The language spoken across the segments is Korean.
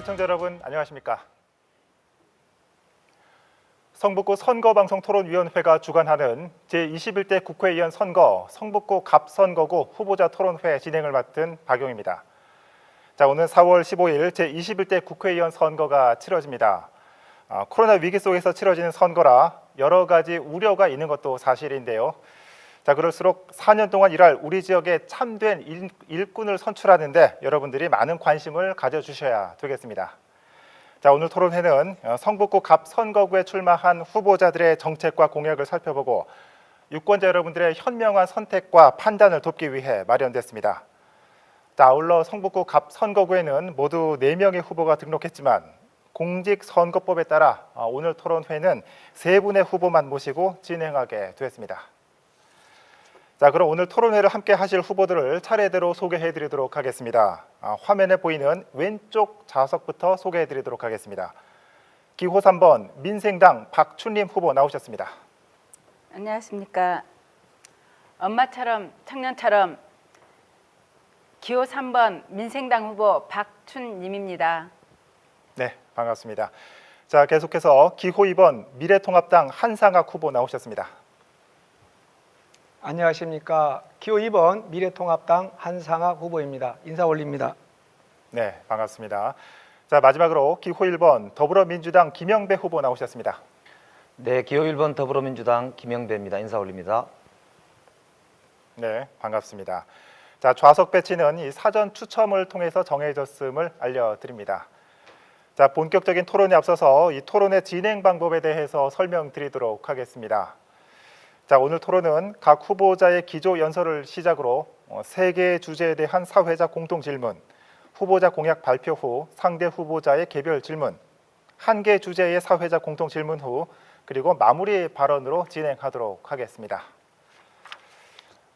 시청자 여러분 안녕하십니까? 성북구 선거방송토론위원회가 주관하는 제21대 국회의원 선거 성북구 갑선거구 후보자 토론회 진행을 맡은 박용입니다. 자, 오늘 4월 15일 제21대 국회의원 선거가 치러집니다. 코로나 위기 속에서 치러지는 선거라 여러 가지 우려가 있는 것도 사실인데요. 자, 그럴수록 4년 동안 일할 우리 지역의 참된 일꾼을 선출하는데 여러분들이 많은 관심을 가져주셔야 되겠습니다. 자, 오늘 토론회는 성북구 갑선거구에 출마한 후보자들의 정책과 공약을 살펴보고 유권자 여러분들의 현명한 선택과 판단을 돕기 위해 마련됐습니다. 자, 아울러 성북구 갑선거구에는 모두 4명의 후보가 등록했지만 공직선거법에 따라 오늘 토론회는 3분의 후보만 모시고 진행하게 됐습니다. 자, 그럼 오늘 토론회를 함께 하실 후보들을 차례대로 소개해 드리도록 하겠습니다. 화면에 보이는 왼쪽 좌석부터 소개해 드리도록 하겠습니다. 기호 3번 민생당 박춘림 후보 나오셨습니다. 안녕하십니까. 엄마처럼 청년처럼 기호 3번 민생당 후보 박춘림입니다. 네, 반갑습니다. 자, 계속해서 기호 2번 미래통합당 한상학 후보 나오셨습니다. 안녕하십니까. 기호 2번 미래통합당 한상학 후보입니다. 인사 올립니다. 네, 반갑습니다. 자, 마지막으로 기호 1번 더불어민주당 김영배 후보 나오셨습니다. 네, 기호 1번 더불어민주당 김영배입니다. 인사 올립니다. 네, 반갑습니다. 자, 좌석 배치는 이 사전 추첨을 통해서 정해졌음을 알려드립니다. 자, 본격적인 토론에 앞서서 이 토론의 진행 방법에 대해서 설명드리도록 하겠습니다. 자, 오늘 토론은 각 후보자의 기조 연설을 시작으로 3개의 주제에 대한 사회자 공통 질문, 후보자 공약 발표 후 상대 후보자의 개별 질문, 1개 주제의 사회자 공통 질문 후 그리고 마무리 발언으로 진행하도록 하겠습니다.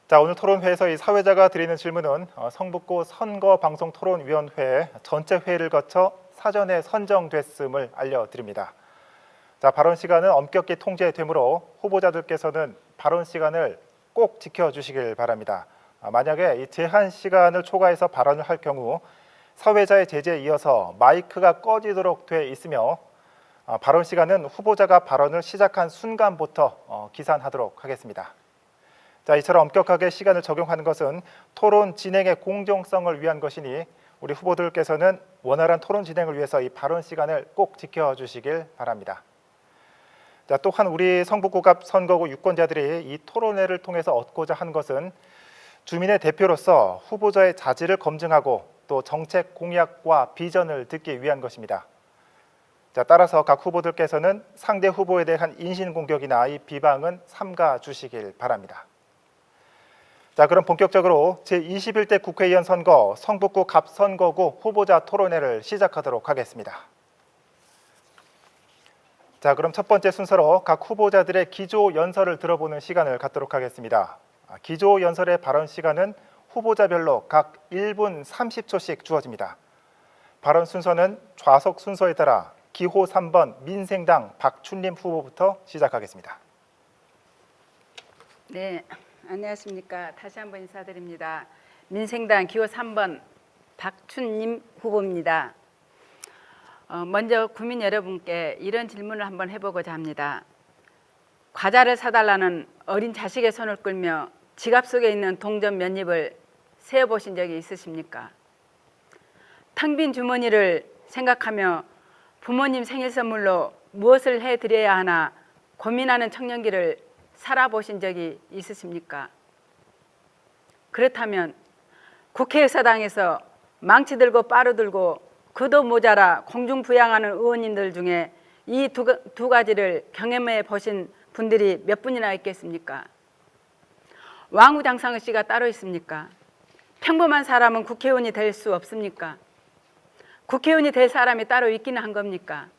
자, 오늘 토론회에서 이 사회자가 드리는 질문은 성북구 선거방송토론위원회 전체 회의를 거쳐 사전에 선정됐음을 알려드립니다. 자, 발언 시간은 엄격히 통제되므로 후보자들께서는 발언 시간을 꼭 지켜주시길 바랍니다. 만약에 이 제한 시간을 초과해서 발언을 할 경우 사회자의 제지에 이어서 마이크가 꺼지도록 돼 있으며 발언 시간은 후보자가 발언을 시작한 순간부터 기산하도록 하겠습니다. 자, 이처럼 엄격하게 시간을 적용하는 것은 토론 진행의 공정성을 위한 것이니 우리 후보들께서는 원활한 토론 진행을 위해서 이 발언 시간을 꼭 지켜주시길 바랍니다. 자, 또한 우리 성북구 갑선거구 유권자들이 이 토론회를 통해서 얻고자 한 것은 주민의 대표로서 후보자의 자질을 검증하고 또 정책 공약과 비전을 듣기 위한 것입니다. 자, 따라서 각 후보들께서는 상대 후보에 대한 인신공격이나 이 비방은 삼가 주시길 바랍니다. 자, 그럼 본격적으로 제21대 국회의원 선거 성북구 갑선거구 후보자 토론회를 시작하도록 하겠습니다. 자, 그럼 첫 번째 순서로 각 후보자들의 기조 연설을 들어보는 시간을 갖도록 하겠습니다. 기조 연설의 발언 시간은 후보자별로 각 1분 30초씩 주어집니다. 발언 순서는 좌석 순서에 따라 기호 3번 민생당 박춘림 후보부터 시작하겠습니다. 네, 안녕하십니까. 다시 한번 인사드립니다. 민생당 기호 3번 박춘림 후보입니다. 먼저 국민 여러분께 이런 질문을 한번 해보고자 합니다. 과자를 사달라는 어린 자식의 손을 끌며 지갑 속에 있는 동전 몇 입을 세어보신 적이 있으십니까? 텅 빈 주머니를 생각하며 부모님 생일 선물로 무엇을 해드려야 하나 고민하는 청년기를 살아보신 적이 있으십니까? 그렇다면 국회의사당에서 망치 들고 빠루 들고 그도 모자라 공중부양하는 의원님들 중에 이 두 가지를 경험해 보신 분들이 몇 분이나 있겠습니까? 왕후장상의 씨가 따로 있습니까? 평범한 사람은 국회의원이 될 수 없습니까? 국회의원이 될 사람이 따로 있기는 한 겁니까?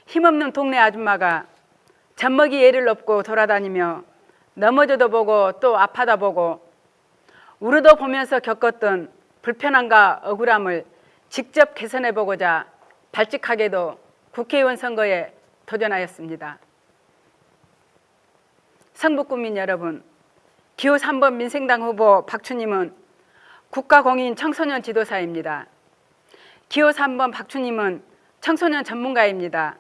힘없는 동네 아줌마가 젖먹이 애를 업고 돌아다니며 넘어져도 보고 또 아파다 보고 우르도 보면서 겪었던 불편함과 억울함을 직접 개선해보고자 발칙하게도 국회의원 선거에 도전하였습니다. 성북구민 여러분, 기호 3번 민생당 후보 박춘림은 국가공인 청소년 지도사입니다. 기호 3번 박춘님은 청소년 전문가입니다.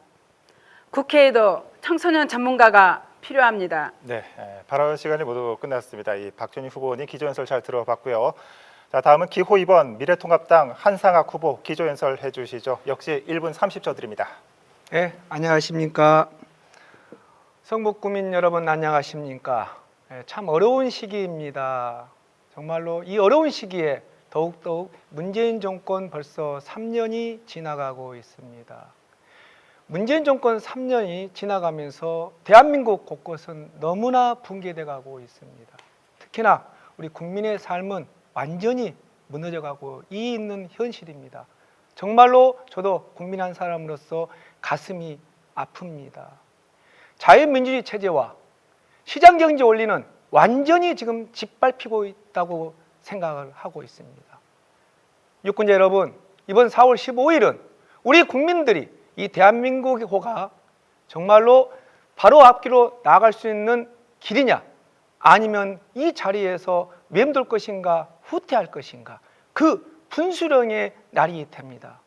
국회에도 청소년 전문가가 필요합니다. 네, 발언 시간이 모두 끝났습니다. 이 박준희 후보님 기조연설 잘 들어봤고요. 자, 다음은 기호 2번 미래통합당 한상학 후보 기조연설 해주시죠. 역시 1분 30초 드립니다. 네, 안녕하십니까. 성북구민 여러분 안녕하십니까. 참 어려운 시기입니다. 정말로 이 어려운 시기에 더욱더욱 문재인 정권 벌써 3년이 지나가고 있습니다. 문재인 정권 3년이 지나가면서 대한민국 곳곳은 너무나 붕괴돼 가고 있습니다. 특히나 우리 국민의 삶은 완전히 무너져 가고 있는 현실입니다. 정말로 저도 국민 한 사람으로서 가슴이 아픕니다. 자유민주주의 체제와 시장경제 원리는 완전히 지금 짓밟히고 있다고 생각을 하고 있습니다. 유권자 여러분, 이번 4월 15일은 우리 국민들이 이 대한민국의 호가 정말로 바로 앞길로 나아갈 수 있는 길이냐, 아니면 이 자리에서 맴돌 것인가 후퇴할 것인가, 그 분수령의 날이 됩니다.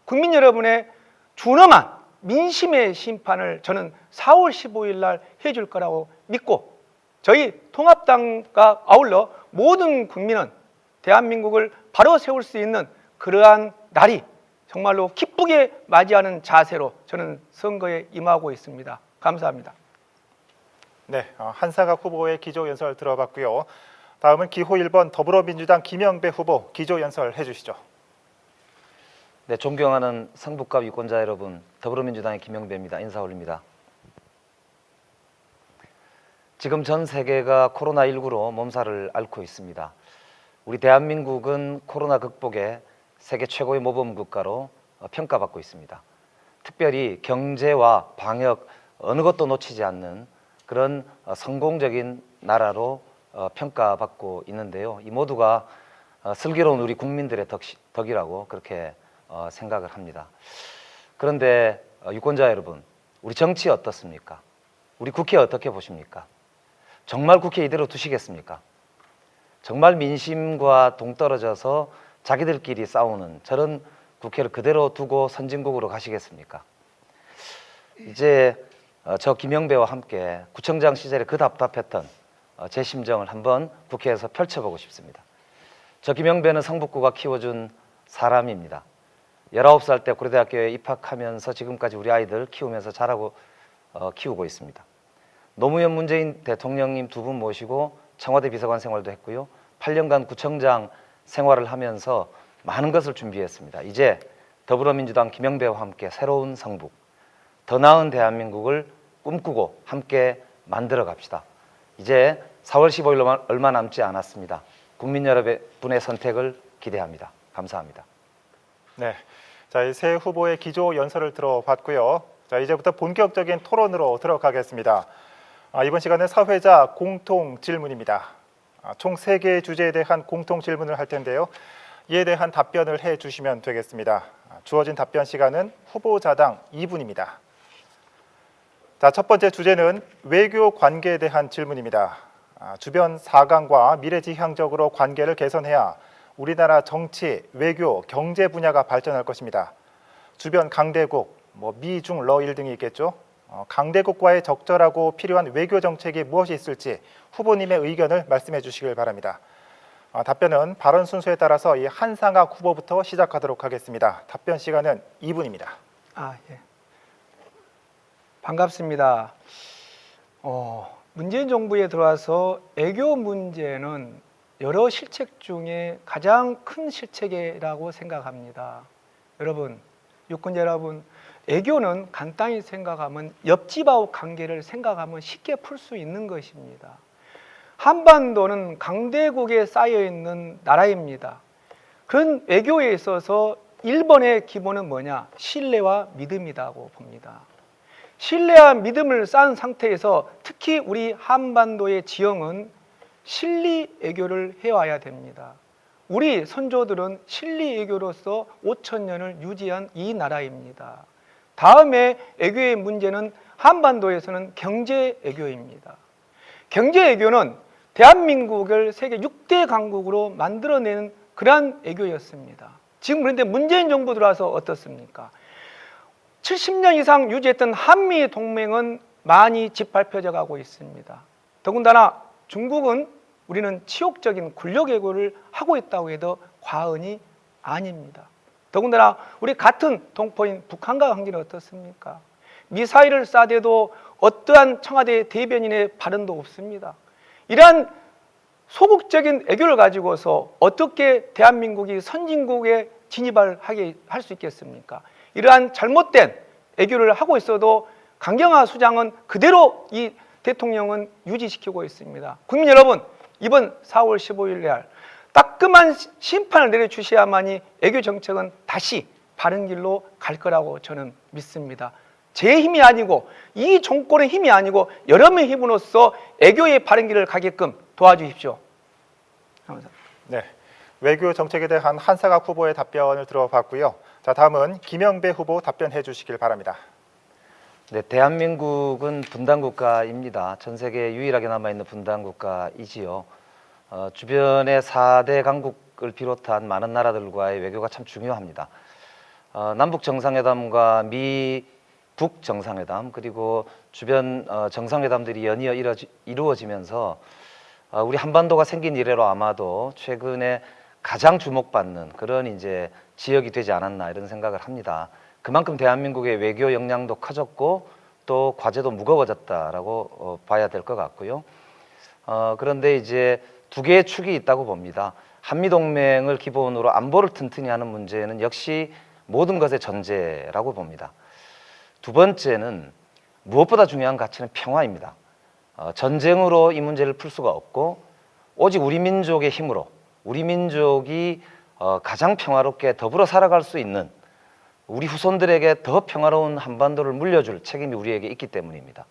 국민 여러분의 준엄한 민심의 심판을 저는 4월 15일 날 해줄 거라고 믿고, 저희 통합당과 아울러 모든 국민은 대한민국을 바로 세울 수 있는 그러한 날이 정말로 기쁘게 맞이하는 자세로 저는 선거에 임하고 있습니다. 감사합니다. 네, 한상학 후보의 기조연설 들어봤고요. 다음은 기호 1번 더불어민주당 김영배 후보 기조연설 해주시죠. 네, 존경하는 성북갑 유권자 여러분, 더불어민주당의 김영배입니다. 인사 올립니다. 지금 전 세계가 코로나19로 몸살을 앓고 있습니다. 우리 대한민국은 코로나 극복에 세계 최고의 모범 국가로 평가받고 있습니다. 특별히 경제와 방역 어느 것도 놓치지 않는 그런 성공적인 나라로 평가받고 있는데요. 이 모두가 슬기로운 우리 국민들의 덕이라고 그렇게 생각을 합니다. 그런데 유권자 여러분, 우리 정치 어떻습니까? 우리 국회 어떻게 보십니까? 정말 국회 이대로 두시겠습니까? 정말 민심과 동떨어져서 자기들끼리 싸우는 저런 국회를 그대로 두고 선진국으로 가시겠습니까? 이제 저 김영배와 함께 구청장 시절에 그 답답했던 제 심정을 한번 국회에서 펼쳐보고 싶습니다. 저 김영배는 성북구가 키워준 사람입니다. 19살 때 고려대학교에 입학하면서 지금까지 우리 아이들 키우면서 자라고 키우고 있습니다. 노무현 문재인 대통령님 두 분 모시고 청와대 비서관 생활도 했고요. 8년간 구청장 생활을 하면서 많은 것을 준비했습니다. 이제 더불어민주당 김영배와 함께 새로운 성북, 더 나은 대한민국을 꿈꾸고 함께 만들어 갑시다. 이제 4월 15일 얼마 남지 않았습니다. 국민 여러분의 선택을 기대합니다. 감사합니다. 네, 자, 이 세 후보의 기조 연설을 들어봤고요. 자, 이제부터 본격적인 토론으로 들어가겠습니다. 이번 시간은 사회자 공통 질문입니다. 총 3개의 주제에 대한 공통 질문을 할 텐데요. 이에 대한 답변을 해주시면 되겠습니다. 주어진 답변 시간은 후보자당 2분입니다. 자, 첫 번째 주제는 외교 관계에 대한 질문입니다. 주변 사강과 미래지향적으로 관계를 개선해야 우리나라 정치, 외교, 경제 분야가 발전할 것입니다. 주변 강대국, 미중 러일 등이 있겠죠. 강대국과의 적절하고 필요한 외교 정책이 무엇이 있을지 후보님의 의견을 말씀해 주시길 바랍니다. 답변은 발언 순서에 따라서 이 한상학 후보부터 시작하도록 하겠습니다. 답변 시간은 2분입니다. 예. 반갑습니다. 문재인 정부에 들어와서 외교 문제는 여러 실책 중에 가장 큰 실책이라고 생각합니다. 여러분, 유권자 여러분, 외교는 간단히 생각하면 옆집하고 관계를 생각하면 쉽게 풀 수 있는 것입니다. 한반도는 강대국에 쌓여 있는 나라입니다. 그런 외교에 있어서 1번의 기본은 뭐냐? 신뢰와 믿음이라고 봅니다. 신뢰와 믿음을 쌓은 상태에서 특히 우리 한반도의 지형은 실리 외교를 해와야 됩니다. 우리 선조들은 실리 외교로서 5,000년을 유지한 이 나라입니다. 다음에 외교의 문제는 한반도에서는 경제 외교입니다. 경제 외교는 대한민국을 세계 6대 강국으로 만들어내는 그러한 외교였습니다. 지금 그런데 문재인 정부 들어와서 어떻습니까? 70년 이상 유지했던 한미 동맹은 많이 짓밟혀져 가고 있습니다. 더군다나 중국은 우리는 치욕적인 군력 왜곡을 하고 있다고 해도 과언이 아닙니다. 더군다나 우리 같은 동포인 북한과 관계는 어떻습니까? 미사일을 쏴대도 어떠한 청와대 대변인의 발언도 없습니다. 이러한 소극적인 애교를 가지고서 어떻게 대한민국이 선진국에 진입을 할 수 있겠습니까? 이러한 잘못된 애교를 하고 있어도 강경화 수장은 그대로 이 대통령은 유지시키고 있습니다. 국민 여러분, 이번 4월 15일 날 따끔한 심판을 내려주셔야만이 애교 정책은 다시 바른 길로 갈 거라고 저는 믿습니다. 제 힘이 아니고 이 정권의 힘이 아니고 여러분의 힘으로써 애교의 바른 길을 가게끔 도와주십시오. 감사합니다. 네, 외교 정책에 대한 한사각 후보의 답변을 들어봤고요. 자, 다음은 김영배 후보 답변해 주시길 바랍니다. 네, 대한민국은 분단 국가입니다. 전 세계에 유일하게 남아있는 분단 국가이지요. 주변의 4대 강국을 비롯한 많은 나라들과의 외교가 참 중요합니다. 남북 정상회담과 미북 정상회담 그리고 주변 정상회담들이 연이어 이루어지면서 우리 한반도가 생긴 이래로 아마도 최근에 가장 주목받는 그런 이제 지역이 되지 않았나 이런 생각을 합니다. 그만큼 대한민국의 외교 역량도 커졌고 또 과제도 무거워졌다라고 봐야 될 것 같고요. 그런데 이제 두 개의 축이 있다고 봅니다. 한미동맹을 기본으로 안보를 튼튼히 하는 문제는 역시 모든 것의 전제라고 봅니다. 두 번째는 무엇보다 중요한 가치는 평화입니다. 전쟁으로 이 문제를 풀 수가 없고 오직 우리 민족의 힘으로 우리 민족이 가장 평화롭게 더불어 살아갈 수 있는 우리 후손들에게 더 평화로운 한반도를 물려줄 책임이 우리에게 있기 때문입니다.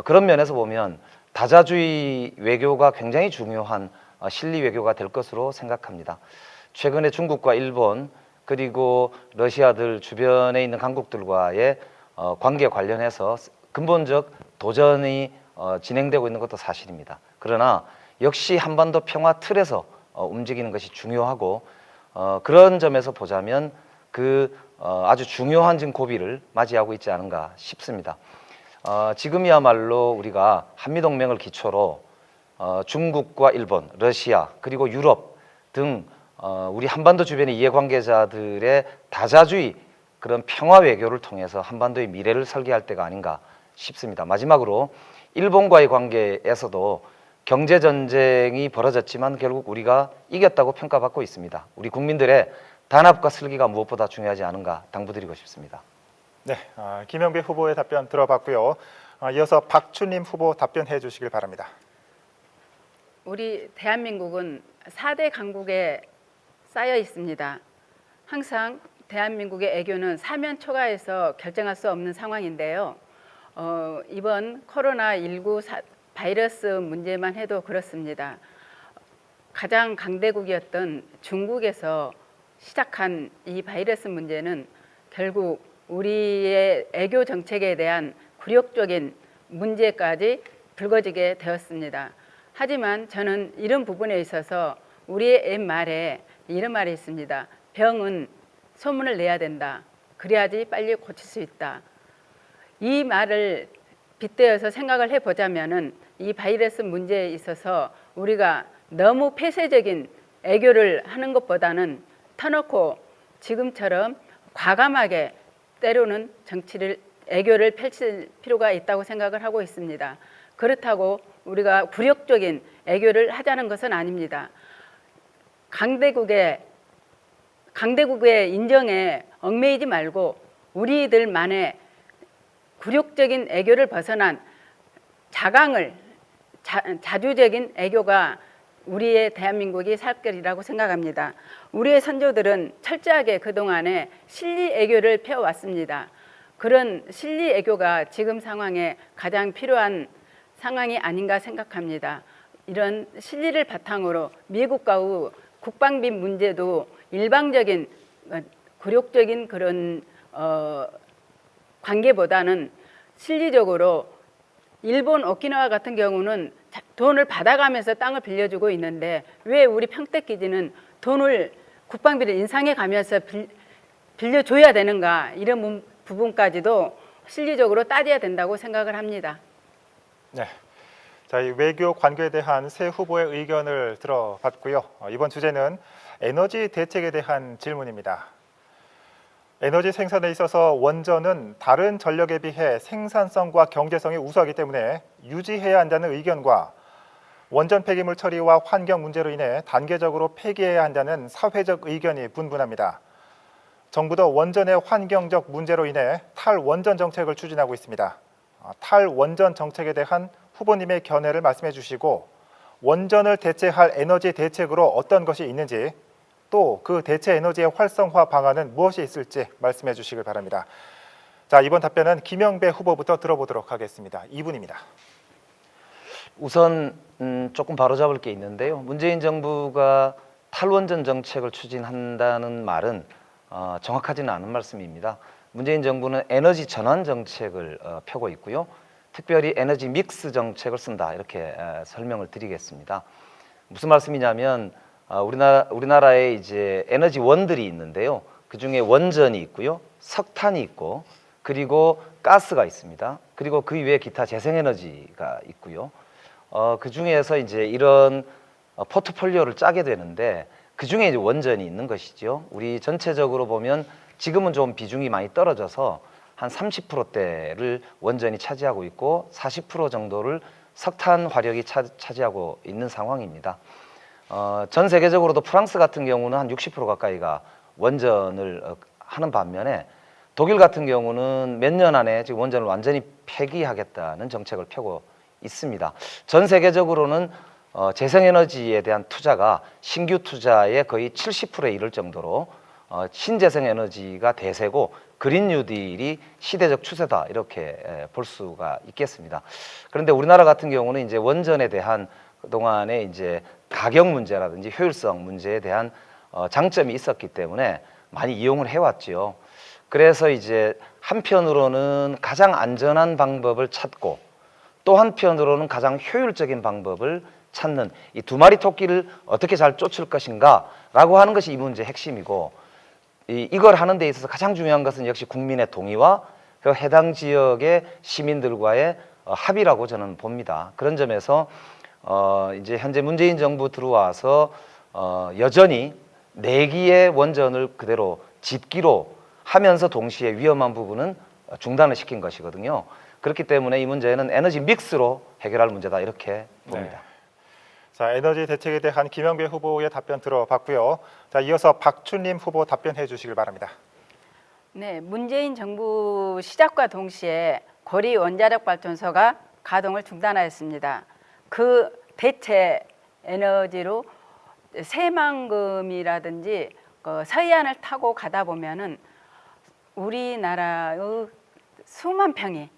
그런 면에서 보면 다자주의 외교가 굉장히 중요한 실리 외교가 될 것으로 생각합니다. 최근에 중국과 일본 그리고 러시아들 주변에 있는 강국들과의 관계 관련해서 근본적 도전이 진행되고 있는 것도 사실입니다. 그러나 역시 한반도 평화 틀에서 움직이는 것이 중요하고 그런 점에서 보자면 아주 중요한 지금 고비를 맞이하고 있지 않은가 싶습니다. 지금이야말로 우리가 한미동맹을 기초로 중국과 일본, 러시아 그리고 유럽 등 우리 한반도 주변의 이해관계자들의 다자주의 그런 평화 외교를 통해서 한반도의 미래를 설계할 때가 아닌가 싶습니다. 마지막으로 일본과의 관계에서도 경제 전쟁이 벌어졌지만 결국 우리가 이겼다고 평가받고 있습니다. 우리 국민들의 단합과 슬기가 무엇보다 중요하지 않은가 당부드리고 싶습니다. 네, 김영배 후보의 답변 들어봤고요. 이어서 박춘림 후보 답변해 주시길 바랍니다. 우리 대한민국은 4대 강국에 쌓여 있습니다. 항상 대한민국의 애교는 사면 초과해서 결정할 수 없는 상황인데요. 이번 코로나19 바이러스 문제만 해도 그렇습니다. 가장 강대국이었던 중국에서 시작한 이 바이러스 문제는 결국 우리의 애교 정책에 대한 굴욕적인 문제까지 불거지게 되었습니다. 하지만 저는 이런 부분에 있어서 우리의 옛말에 이런 말이 있습니다. 병은 소문을 내야 된다. 그래야지 빨리 고칠 수 있다. 이 말을 빗대어서 생각을 해보자면은 이 바이러스 문제에 있어서 우리가 너무 폐쇄적인 애교를 하는 것보다는 터놓고 지금처럼 과감하게 때로는 애교를 펼칠 필요가 있다고 생각을 하고 있습니다. 그렇다고 우리가 굴욕적인 애교를 하자는 것은 아닙니다. 강대국의 인정에 얽매이지 말고 우리들만의 굴욕적인 애교를 벗어난 자주적인 애교가 우리의 대한민국이 살 거리라고 생각합니다. 우리의 선조들은 철저하게 그동안에 실리 애교를 펴왔습니다. 그런 실리 애교가 지금 상황에 가장 필요한 상황이 아닌가 생각합니다. 이런 실리를 바탕으로 미국과의 국방비 문제도 일방적인 굴욕적인 그런 관계보다는 실리적으로 일본 오키나와 같은 경우는 돈을 받아가면서 땅을 빌려주고 있는데 왜 우리 평택 기지는 돈을 국방비를 인상해 가면서 빌려줘야 되는가 이런 부분까지도 실리적으로 따져야 된다고 생각을 합니다. 네. 자, 이 외교 관계에 대한 새 후보의 의견을 들어봤고요. 이번 주제는 에너지 대책에 대한 질문입니다. 에너지 생산에 있어서 원전은 다른 전력에 비해 생산성과 경제성이 우수하기 때문에 유지해야 한다는 의견과 원전 폐기물 처리와 환경 문제로 인해 단계적으로 폐기해야 한다는 사회적 의견이 분분합니다. 정부도 원전의 환경적 문제로 인해 탈원전 정책을 추진하고 있습니다. 탈원전 정책에 대한 후보님의 견해를 말씀해 주시고 원전을 대체할 에너지 대책으로 어떤 것이 있는지 또 그 대체 에너지의 활성화 방안은 무엇이 있을지 말씀해 주시길 바랍니다. 자, 이번 답변은 김영배 후보부터 들어보도록 하겠습니다. 2분입니다. 우선 조금 바로잡을 게 있는데요. 문재인 정부가 탈원전 정책을 추진한다는 말은 정확하지는 않은 말씀입니다. 문재인 정부는 에너지 전환 정책을 펴고 있고요. 특별히 에너지 믹스 정책을 쓴다 이렇게 설명을 드리겠습니다. 무슨 말씀이냐면 우리나라에 이제 에너지 원들이 있는데요. 그 중에 원전이 있고요, 석탄이 있고, 그리고 가스가 있습니다. 그리고 그 이외에 기타 재생에너지가 있고요. 그 중에서 이제 이런 포트폴리오를 짜게 되는데 그 중에 이제 원전이 있는 것이죠. 우리 전체적으로 보면 지금은 좀 비중이 많이 떨어져서 한 30%대를 원전이 차지하고 있고 40% 정도를 석탄 화력이 차지하고 있는 상황입니다. 전 세계적으로도 프랑스 같은 경우는 한 60% 가까이가 원전을 하는 반면에 독일 같은 경우는 몇 년 안에 지금 원전을 완전히 폐기하겠다는 정책을 펴고 있습니다. 전 세계적으로는 재생에너지에 대한 투자가 신규 투자의 거의 70%에 이를 정도로 신재생에너지가 대세고 그린 뉴딜이 시대적 추세다 이렇게 볼 수가 있겠습니다. 그런데 우리나라 같은 경우는 이제 원전에 대한 그동안에 이제 가격 문제라든지 효율성 문제에 대한 장점이 있었기 때문에 많이 이용을 해왔죠. 그래서 이제 한편으로는 가장 안전한 방법을 찾고 또 한편으로는 가장 효율적인 방법을 찾는 이 두 마리 토끼를 어떻게 잘 쫓을 것인가라고 하는 것이 이 문제의 핵심이고 이걸 하는 데 있어서 가장 중요한 것은 역시 국민의 동의와 그 해당 지역의 시민들과의 합의라고 저는 봅니다. 그런 점에서 이제 현재 문재인 정부 들어와서 여전히 4기의 원전을 그대로 짓기로 하면서 동시에 위험한 부분은 중단을 시킨 것이거든요. 그렇기 때문에 이 문제는 에너지 믹스로 해결할 문제다 이렇게 봅니다. 네. 자, 에너지 대책에 대한 김영배 후보의 답변 들어봤고요. 자, 이어서 박춘림 후보 답변해 주시길 바랍니다. 네, 문재인 정부 시작과 동시에 고리 원자력 발전소가 가동을 중단하였습니다. 그 대체 에너지로 새만금이라든지 서해안을 타고 가다 보면은 우리나라의 수만 평이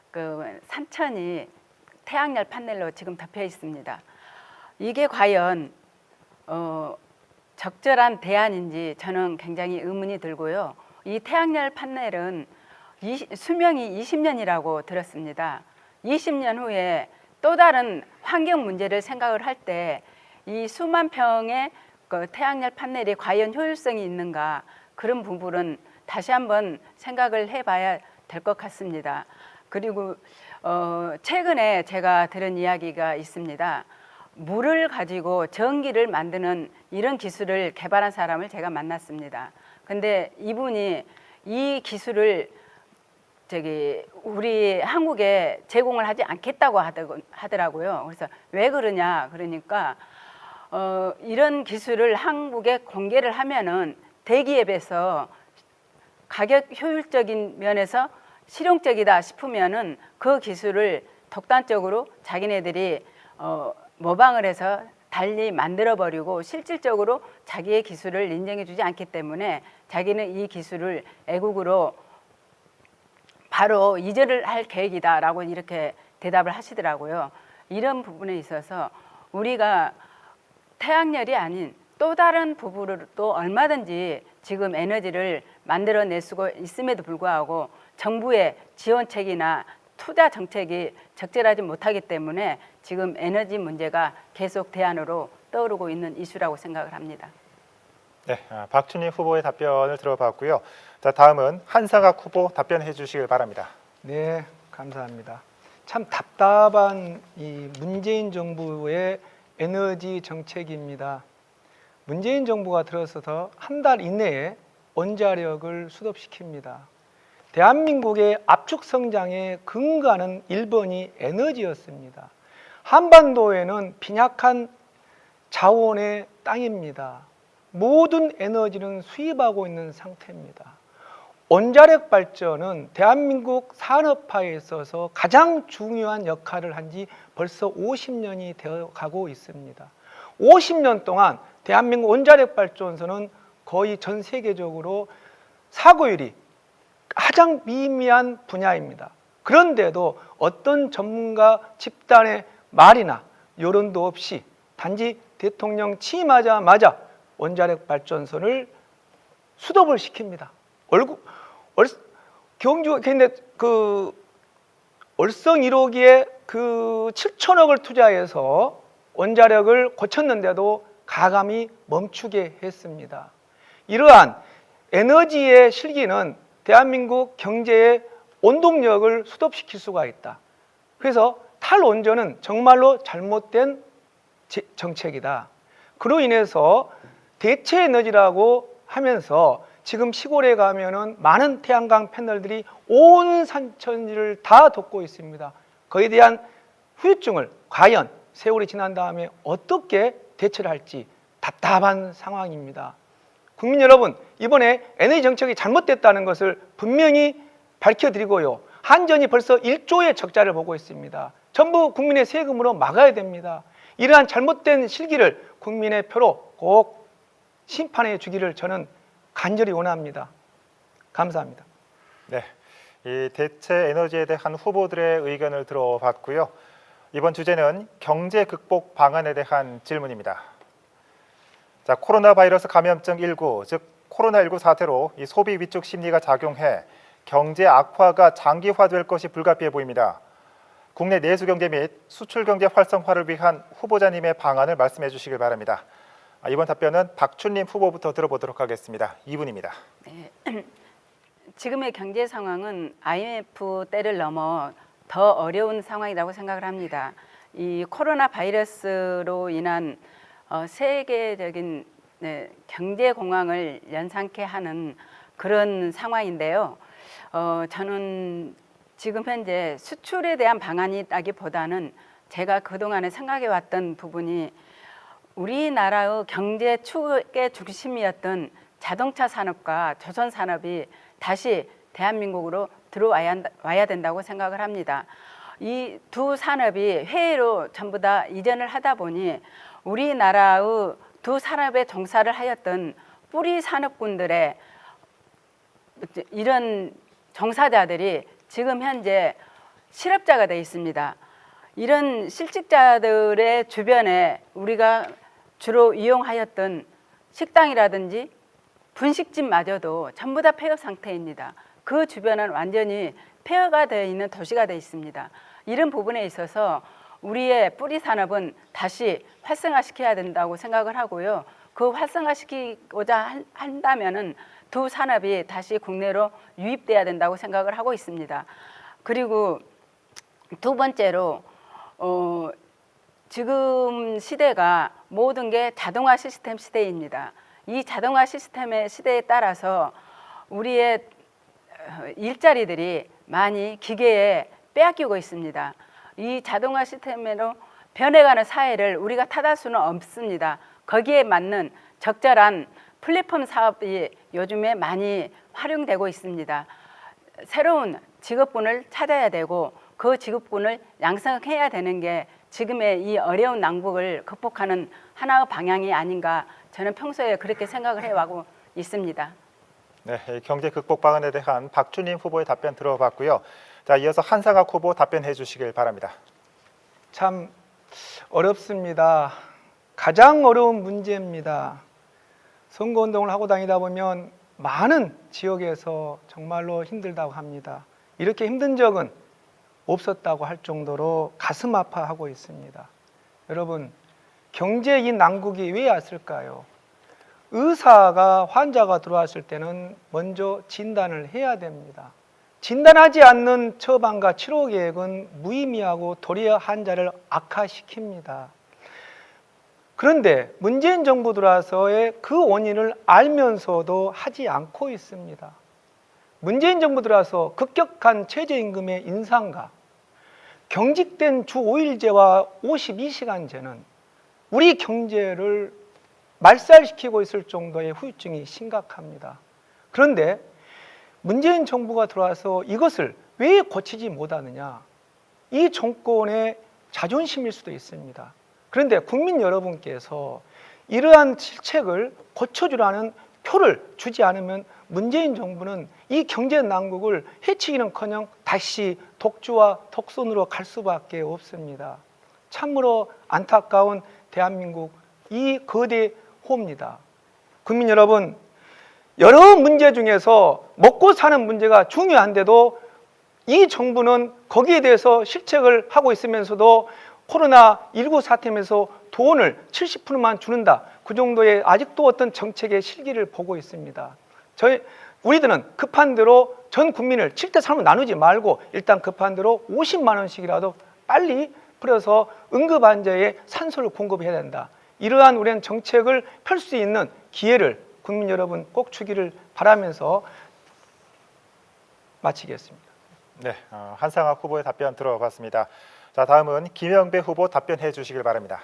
그 산천이 태양열 판넬로 지금 덮여 있습니다. 이게 과연 적절한 대안인지 저는 굉장히 의문이 들고요. 이 태양열 판넬은 수명이 20년이라고 들었습니다. 20년 후에 또 다른 환경 문제를 생각을 할 때 이 수만 평의 그 태양열 판넬이 과연 효율성이 있는가 그런 부분은 다시 한번 생각을 해봐야 될 것 같습니다. 그리고 최근에 제가 들은 이야기가 있습니다. 물을 가지고 전기를 만드는 이런 기술을 개발한 사람을 제가 만났습니다. 근데 이분이 이 기술을 우리 한국에 제공을 하지 않겠다고 하더라고요. 그래서 왜 그러냐 그러니까 이런 기술을 한국에 공개를 하면은 대기업에서 가격 효율적인 면에서 실용적이다 싶으면은 그 기술을 독단적으로 자기네들이 모방을 해서 달리 만들어 버리고 실질적으로 자기의 기술을 인정해 주지 않기 때문에 자기는 이 기술을 애국으로 바로 이전을 할 계획이다라고 이렇게 대답을 하시더라고요. 이런 부분에 있어서 우리가 태양열이 아닌 또 다른 부분으로 또 얼마든지 지금 에너지를 만들어낼 수가 있음에도 불구하고 정부의 지원책이나 투자 정책이 적절하지 못하기 때문에 지금 에너지 문제가 계속 대안으로 떠오르고 있는 이슈라고 생각을 합니다. 네, 박춘희 후보의 답변을 들어봤고요. 자, 다음은 한상학 후보 답변해 주시길 바랍니다. 네, 감사합니다. 참 답답한 이 문재인 정부의 에너지 정책입니다. 문재인 정부가 들어서서 한 달 이내에 원자력을 수급시킵니다. 대한민국의 압축 성장의 근간은 1번이 에너지였습니다. 한반도에는 빈약한 자원의 땅입니다. 모든 에너지는 수입하고 있는 상태입니다. 원자력 발전은 대한민국 산업화에 있어서 가장 중요한 역할을 한 지 벌써 50년이 되어 가고 있습니다. 50년 동안 대한민국 원자력 발전소는 거의 전 세계적으로 사고율이 가장 미미한 분야입니다. 그런데도 어떤 전문가 집단의 말이나 여론도 없이 단지 대통령 취임하자마자 원자력 발전소를 수dob을 시킵니다. 경주 근데 월성 1호기에 7천억을 투자해서 원자력을 고쳤는데도 가감히 멈추게 했습니다. 이러한 에너지의 실기는 대한민국 경제의 원동력을 수dob시킬 수가 있다. 그래서 탈원전은 정말로 잘못된 정책이다. 그로 인해서 대체 에너지라고 하면서 지금 시골에 가면은 많은 태양광 패널들이 온 산천지를 다 덮고 있습니다. 그에 대한 후유증을 과연 세월이 지난 다음에 어떻게 대처를 할지 답답한 상황입니다. 국민 여러분, 이번에 에너지 정책이 잘못됐다는 것을 분명히 밝혀드리고요. 한전이 벌써 1조의 적자를 보고 있습니다. 전부 국민의 세금으로 막아야 됩니다. 이러한 잘못된 실기를 국민의 표로 꼭 심판해 주기를 저는 간절히 원합니다. 감사합니다. 네, 이 대체 에너지에 대한 후보들의 의견을 들어봤고요. 이번 주제는 경제 극복 방안에 대한 질문입니다. 자, 코로나 바이러스 감염증 19, 즉 코로나19 사태로 이 소비 위축 심리가 작용해 경제 악화가 장기화될 것이 불가피해 보입니다. 국내 내수 경제 및 수출 경제 활성화를 위한 후보자님의 방안을 말씀해 주시길 바랍니다. 이번 답변은 박춘림 후보부터 들어보도록 하겠습니다. 2분입니다. 네. 지금의 경제 상황은 IMF 때를 넘어 더 어려운 상황이라고 생각을 합니다. 이 코로나 바이러스로 인한 세계적인 경제 공황을 연상케 하는 그런 상황인데요. 저는 지금 현재 수출에 대한 방안이 있다기보다는 제가 그동안에 생각해 왔던 부분이 우리나라의 경제 축의 중심이었던 자동차 산업과 조선 산업이 다시 대한민국으로 들어와야 된다고 생각을 합니다. 이 두 산업이 해외로 전부 다 이전을 하다 보니 우리나라의 두 산업에 종사를 하였던 뿌리 산업군들의 이런 종사자들이 지금 현재 실업자가 되어 있습니다. 이런 실직자들의 주변에 우리가 주로 이용하였던 식당이라든지 분식집마저도 전부 다 폐업 상태입니다. 그 주변은 완전히 폐허가 되어 있는 도시가 되어 있습니다. 이런 부분에 있어서 우리의 뿌리 산업은 다시 활성화시켜야 된다고 생각을 하고요. 그 활성화시키고자 한다면은 두 산업이 다시 국내로 유입돼야 된다고 생각을 하고 있습니다. 그리고 두 번째로 지금 시대가 모든 게 자동화 시스템 시대입니다. 이 자동화 시스템의 시대에 따라서 우리의 일자리들이 많이 기계에 빼앗기고 있습니다. 이 자동화 시스템으로 변해가는 사회를 우리가 탓할 수는 없습니다. 거기에 맞는 적절한 플랫폼 사업이 요즘에 많이 활용되고 있습니다. 새로운 직업군을 찾아야 되고 그 직업군을 양성해야 되는 게 지금의 이 어려운 낭국을 극복하는 하나의 방향이 아닌가, 저는 평소에 그렇게 생각을 해와고 있습니다. 네, 경제 극복 방안에 대한 박춘림 후보의 답변 들어봤고요. 자, 이어서 한상학 후보 답변해 주시길 바랍니다. 참 어렵습니다. 가장 어려운 문제입니다. 선거운동을 하고 다니다 보면 많은 지역에서 정말로 힘들다고 합니다. 이렇게 힘든 적은 없었다고 할 정도로 가슴 아파하고 있습니다. 여러분, 경제 이 난국이 왜 왔을까요? 의사가 환자가 들어왔을 때는 먼저 진단을 해야 됩니다. 진단하지 않는 처방과 치료 계획은 무의미하고 도리어 환자를 악화시킵니다. 그런데 문재인 정부 들어와서의 그 원인을 알면서도 하지 않고 있습니다. 문재인 정부 들어와서 급격한 최저임금의 인상과 경직된 주 5일제와 52시간제는 우리 경제를 말살시키고 있을 정도의 후유증이 심각합니다. 그런데 문재인 정부가 들어와서 이것을 왜 고치지 못하느냐? 이 정권의 자존심일 수도 있습니다. 그런데 국민 여러분께서 이러한 실책을 고쳐주라는 표를 주지 않으면 문재인 정부는 이 경제 난국을 해치기는커녕 다시 독주와 독선으로 갈 수밖에 없습니다. 참으로 안타까운 대한민국 이 거대 호입니다. 국민 여러분, 여러 문제 중에서 먹고 사는 문제가 중요한데도 이 정부는 거기에 대해서 실책을 하고 있으면서도 코로나19 사태면서 돈을 70%만 주는다. 그 정도의 아직도 어떤 정책의 실기를 보고 있습니다. 우리들은 급한 대로 전 국민을 7대 3으로 나누지 말고 일단 급한 대로 50만 원씩이라도 빨리 풀어서 응급 환자에 산소를 공급해야 된다. 이러한 우리는 정책을 펼 수 있는 기회를 국민 여러분 꼭 주기를 바라면서 마치겠습니다. 네, 한상학 후보의 답변 들어봤습니다. 자, 다음은 김영배 후보 답변해 주시길 바랍니다.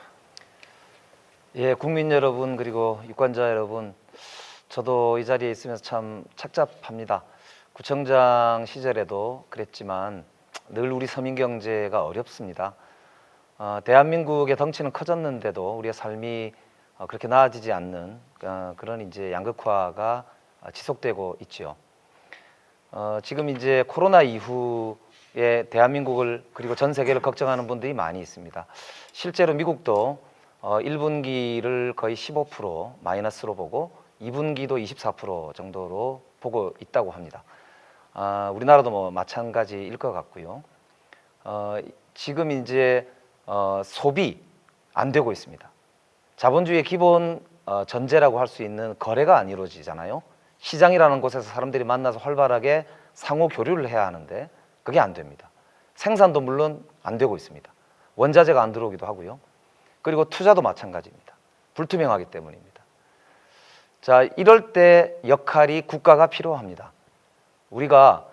예, 국민 여러분 그리고 유권자 여러분, 저도 이 자리에 있으면서 참 착잡합니다. 구청장 시절에도 그랬지만 늘 우리 서민 경제가 어렵습니다. 대한민국의 덩치는 커졌는데도 우리의 삶이 그렇게 나아지지 않는 그런 이제 양극화가 지속되고 있지요. 지금 이제 코로나 이후에 대한민국을 그리고 전 세계를 걱정하는 분들이 많이 있습니다. 실제로 미국도 1분기를 거의 15% 마이너스로 보고 2분기도 24% 정도로 보고 있다고 합니다. 우리나라도 뭐 마찬가지일 것 같고요. 지금 이제 소비 안 되고 있습니다. 자본주의의 기본 전제라고 할 수 있는 거래가 안 이루어지잖아요. 시장이라는 곳에서 사람들이 만나서 활발하게 상호 교류를 해야 하는데 그게 안 됩니다. 생산도 물론 안 되고 있습니다. 원자재가 안 들어오기도 하고요. 그리고 투자도 마찬가지입니다. 불투명하기 때문입니다. 자, 이럴 때 역할이 국가가 필요합니다. 우리가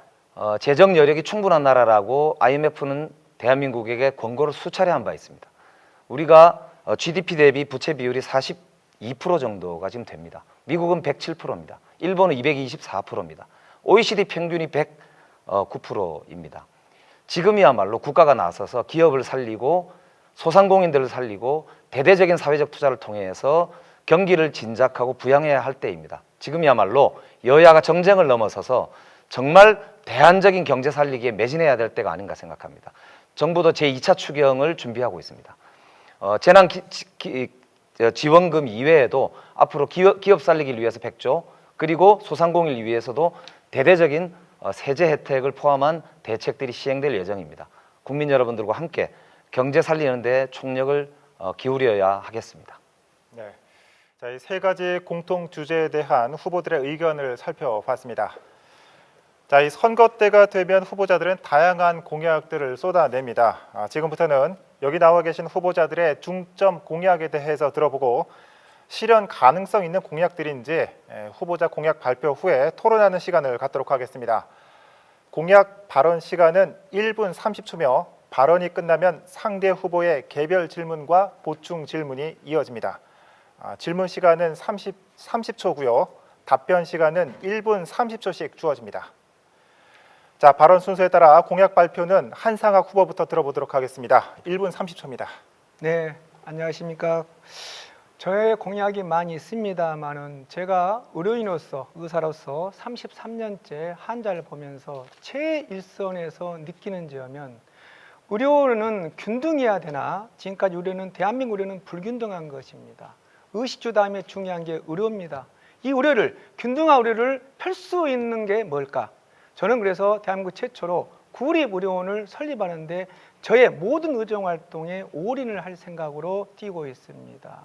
재정 여력이 충분한 나라라고 IMF는 대한민국에게 권고를 수차례 한 바 있습니다. 우리가 GDP 대비 부채 비율이 42% 정도가 지금 됩니다. 미국은 107%입니다. 일본은 224%입니다. OECD 평균이 109%입니다. 지금이야말로 국가가 나서서 기업을 살리고 소상공인들을 살리고 대대적인 사회적 투자를 통해서 경기를 진작하고 부양해야 할 때입니다. 지금이야말로 여야가 정쟁을 넘어서서 정말 대안적인 경제 살리기에 매진해야 될 때가 아닌가 생각합니다. 정부도 제2차 추경을 준비하고 있습니다. 재난 지원금 이외에도 앞으로 기업 살리기를 위해서 100조, 그리고 소상공인을 위해서도 대대적인 세제 혜택을 포함한 대책들이 시행될 예정입니다. 국민 여러분들과 함께 경제 살리는 데 총력을 기울여야 하겠습니다. 네, 자, 이 세 가지 공통 주제에 대한 후보들의 의견을 살펴봤습니다. 자, 이 선거 때가 되면 후보자들은 다양한 공약들을 쏟아냅니다. 지금부터는 여기 나와 계신 후보자들의 중점 공약에 대해서 들어보고 실현 가능성 있는 공약들인지 후보자 공약 발표 후에 토론하는 시간을 갖도록 하겠습니다. 공약 발언 시간은 1분 30초며 발언이 끝나면 상대 후보의 개별 질문과 보충 질문이 이어집니다. 질문 시간은 30초고요. 답변 시간은 1분 30초씩 주어집니다. 자, 발언 순서에 따라 공약 발표는 한상학 후보부터 들어보도록 하겠습니다. 1분 30초입니다. 네, 안녕하십니까. 저의 공약이 많이 있습니다만은 제가 의료인으로서, 의사로서 33년째 환자를 보면서 최일선에서 느끼는 점은 의료는 균등해야 되나? 지금까지 의료는 대한민국 의료는 불균등한 것입니다. 의식주 다음에 중요한 게 의료입니다. 이 의료를 균등한 의료를 펼 수 있는 게 뭘까? 저는 그래서 대한민국 최초로 구립의료원을 설립하는데 저의 모든 의정활동에 올인을 할 생각으로 뛰고 있습니다.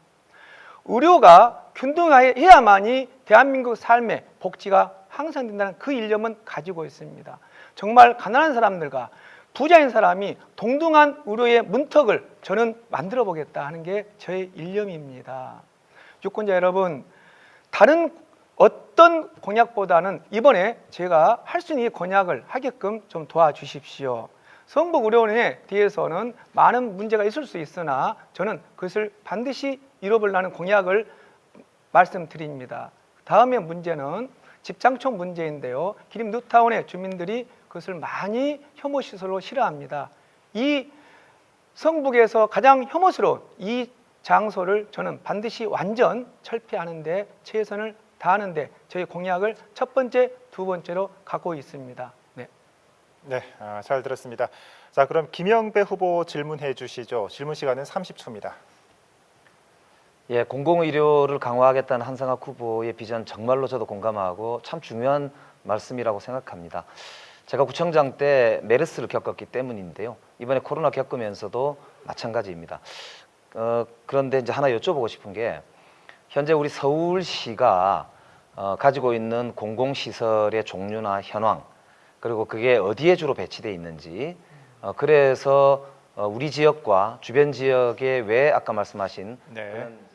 의료가 균등해야만이 대한민국 삶의 복지가 향상된다는 그 일념은 가지고 있습니다. 정말 가난한 사람들과 부자인 사람이 동등한 의료의 문턱을 저는 만들어 보겠다 하는 게 저의 일념입니다. 유권자 여러분, 다른 어떤 공약보다는 이번에 제가 할 수 있는 이 공약을 하게끔 좀 도와주십시오. 성북의료원에 대해서는 많은 문제가 있을 수 있으나 저는 그것을 반드시 이뤄보려는 공약을 말씀드립니다. 다음의 문제는 집장촌 문제인데요. 기림 뉴타운의 주민들이 그것을 많이 혐오시설로 싫어합니다. 이 성북에서 가장 혐오스러운 이 장소를 저는 반드시 완전 철폐하는 데 최선을 다하는 데 저희 공약을 첫 번째, 두 번째로 갖고 있습니다. 네. 네, 잘 들었습니다. 자, 그럼 김영배 후보 질문해 주시죠. 질문 시간은 30초입니다. 예, 공공의료를 강화하겠다는 한상학 후보의 비전 정말로 저도 공감하고 참 중요한 말씀이라고 생각합니다. 제가 구청장 때 메르스를 겪었기 때문인데요. 이번에 코로나 겪으면서도 마찬가지입니다. 그런데 이제 하나 여쭤보고 싶은 게 현재 우리 서울시가 가지고 있는 공공시설의 종류나 현황 그리고 그게 어디에 주로 배치되어 있는지 그래서 우리 지역과 주변 지역에 왜 아까 말씀하신 네. 그런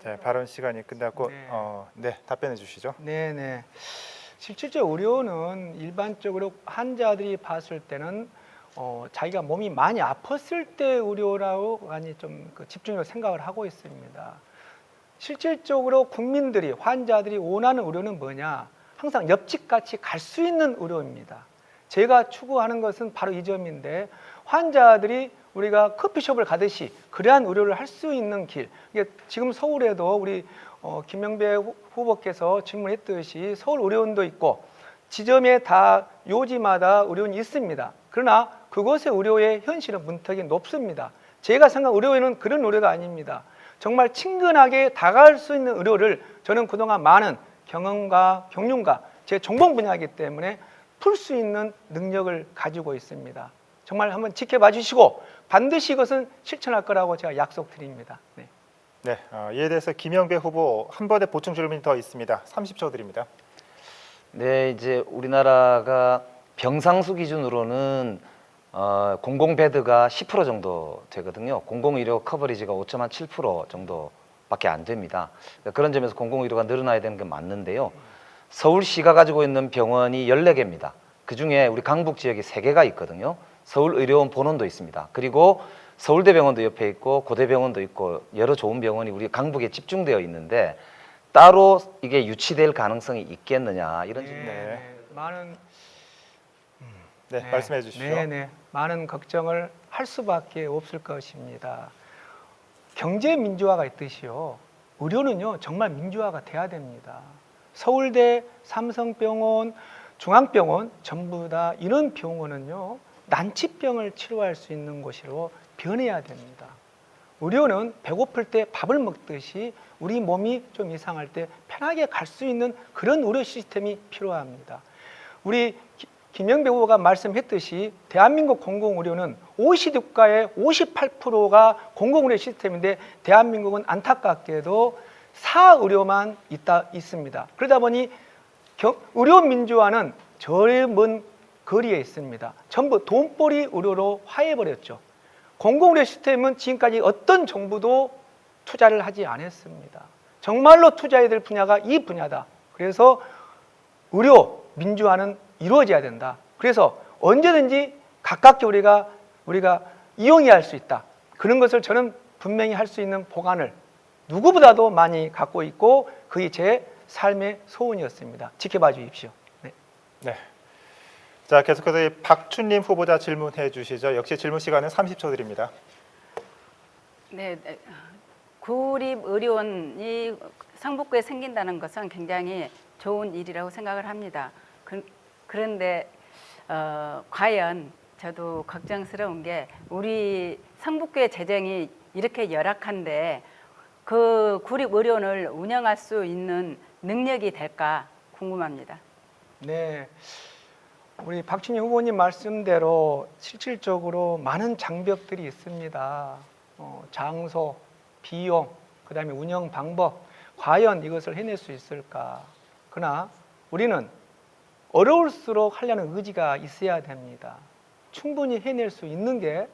네, 발언 시간이 끝났고 네. 네, 답변해 주시죠. 네네. 실질적으로 의료는 일반적으로 환자들이 봤을 때는 자기가 몸이 많이 아팠을 때 의료라고 많이 좀 집중적으로 생각을 하고 있습니다. 실질적으로 국민들이 환자들이 원하는 의료는 뭐냐? 항상 옆집같이 갈 수 있는 의료입니다. 제가 추구하는 것은 바로 이 점인데 환자들이 우리가 커피숍을 가듯이 그러한 의료를 할 수 있는 길. 이게 지금 서울에도 우리 김영배 후보께서 질문했듯이 서울 의료원도 있고 지점에 다 요지마다 의료원이 있습니다. 그러나 그곳의 의료의 현실은 문턱이 높습니다. 제가 생각한 의료원은 그런 의료가 아닙니다. 정말 친근하게 다가갈 수 있는 의료를 저는 그동안 많은 경험과 경륜과 제 전공 분야이기 때문에 풀 수 있는 능력을 가지고 있습니다. 정말 한번 지켜봐 주시고 반드시 이것은 실천할 거라고 제가 약속드립니다. 네. 네, 이에 대해서 김영배 후보 한 번에 보충 질문이 더 있습니다. 30초 드립니다. 네, 이제 우리나라가 병상수 기준으로는 공공 베드가 10% 정도 되거든요. 공공의료 커버리지가 5.7% 정도밖에 안 됩니다. 그런 점에서 공공의료가 늘어나야 되는 게 맞는데요. 서울시가 가지고 있는 병원이 14개입니다. 그중에 우리 강북 지역에 3개가 있거든요. 서울의료원 본원도 있습니다. 그리고 서울대병원도 옆에 있고 고대병원도 있고 여러 좋은 병원이 우리 강북에 집중되어 있는데 따로 이게 유치될 가능성이 있겠느냐 이런 질문. 많은 네, 말씀해 주시죠. 네네. 많은 걱정을 할 수밖에 없을 것입니다. 경제 민주화가 있듯이요. 의료는요 정말 민주화가 돼야 됩니다. 서울대, 삼성병원, 중앙병원 전부 다 이런 병원은요 난치병을 치료할 수 있는 곳으로 변해야 됩니다. 의료는 배고플 때 밥을 먹듯이 우리 몸이 좀 이상할 때 편하게 갈 수 있는 그런 의료 시스템이 필요합니다. 우리 김영배 후보가 말씀했듯이 대한민국 공공의료는 OECD 국가의 58%가 공공의료 시스템인데 대한민국은 안타깝게도 사의료만 있습니다. 그러다 보니 의료 민주화는 저리 먼 거리에 있습니다. 전부 돈벌이 의료로 화해버렸죠. 공공의료 시스템은 지금까지 어떤 정부도 투자를 하지 않았습니다. 정말로 투자해야 될 분야가 이 분야다. 그래서 의료 민주화는 이루어져야 된다. 그래서 언제든지 가깝게 우리가 이용해야 할 수 있다. 그런 것을 저는 분명히 할 수 있는 보관을 누구보다도 많이 갖고 있고 그게 제 삶의 소원이었습니다. 지켜봐 주십시오. 네. 네. 자, 계속해서 이 박춘림 후보자 질문해 주시죠. 역시 질문 시간은 30초 드립니다. 네, 구립의료원이 성북구에 생긴다는 것은 굉장히 좋은 일이라고 생각을 합니다. 그런데 과연 저도 걱정스러운 게 우리 성북구의 재정이 이렇게 열악한데 그 구립의료원을 운영할 수 있는 능력이 될까 궁금합니다. 네. 우리 박춘희 후보님 말씀대로 실질적으로 많은 장벽들이 있습니다. 장소, 비용, 그다음에 운영 방법, 과연 이것을 해낼 수 있을까? 그러나 우리는 어려울수록 하려는 의지가 있어야 됩니다. 충분히 해낼 수 있는 게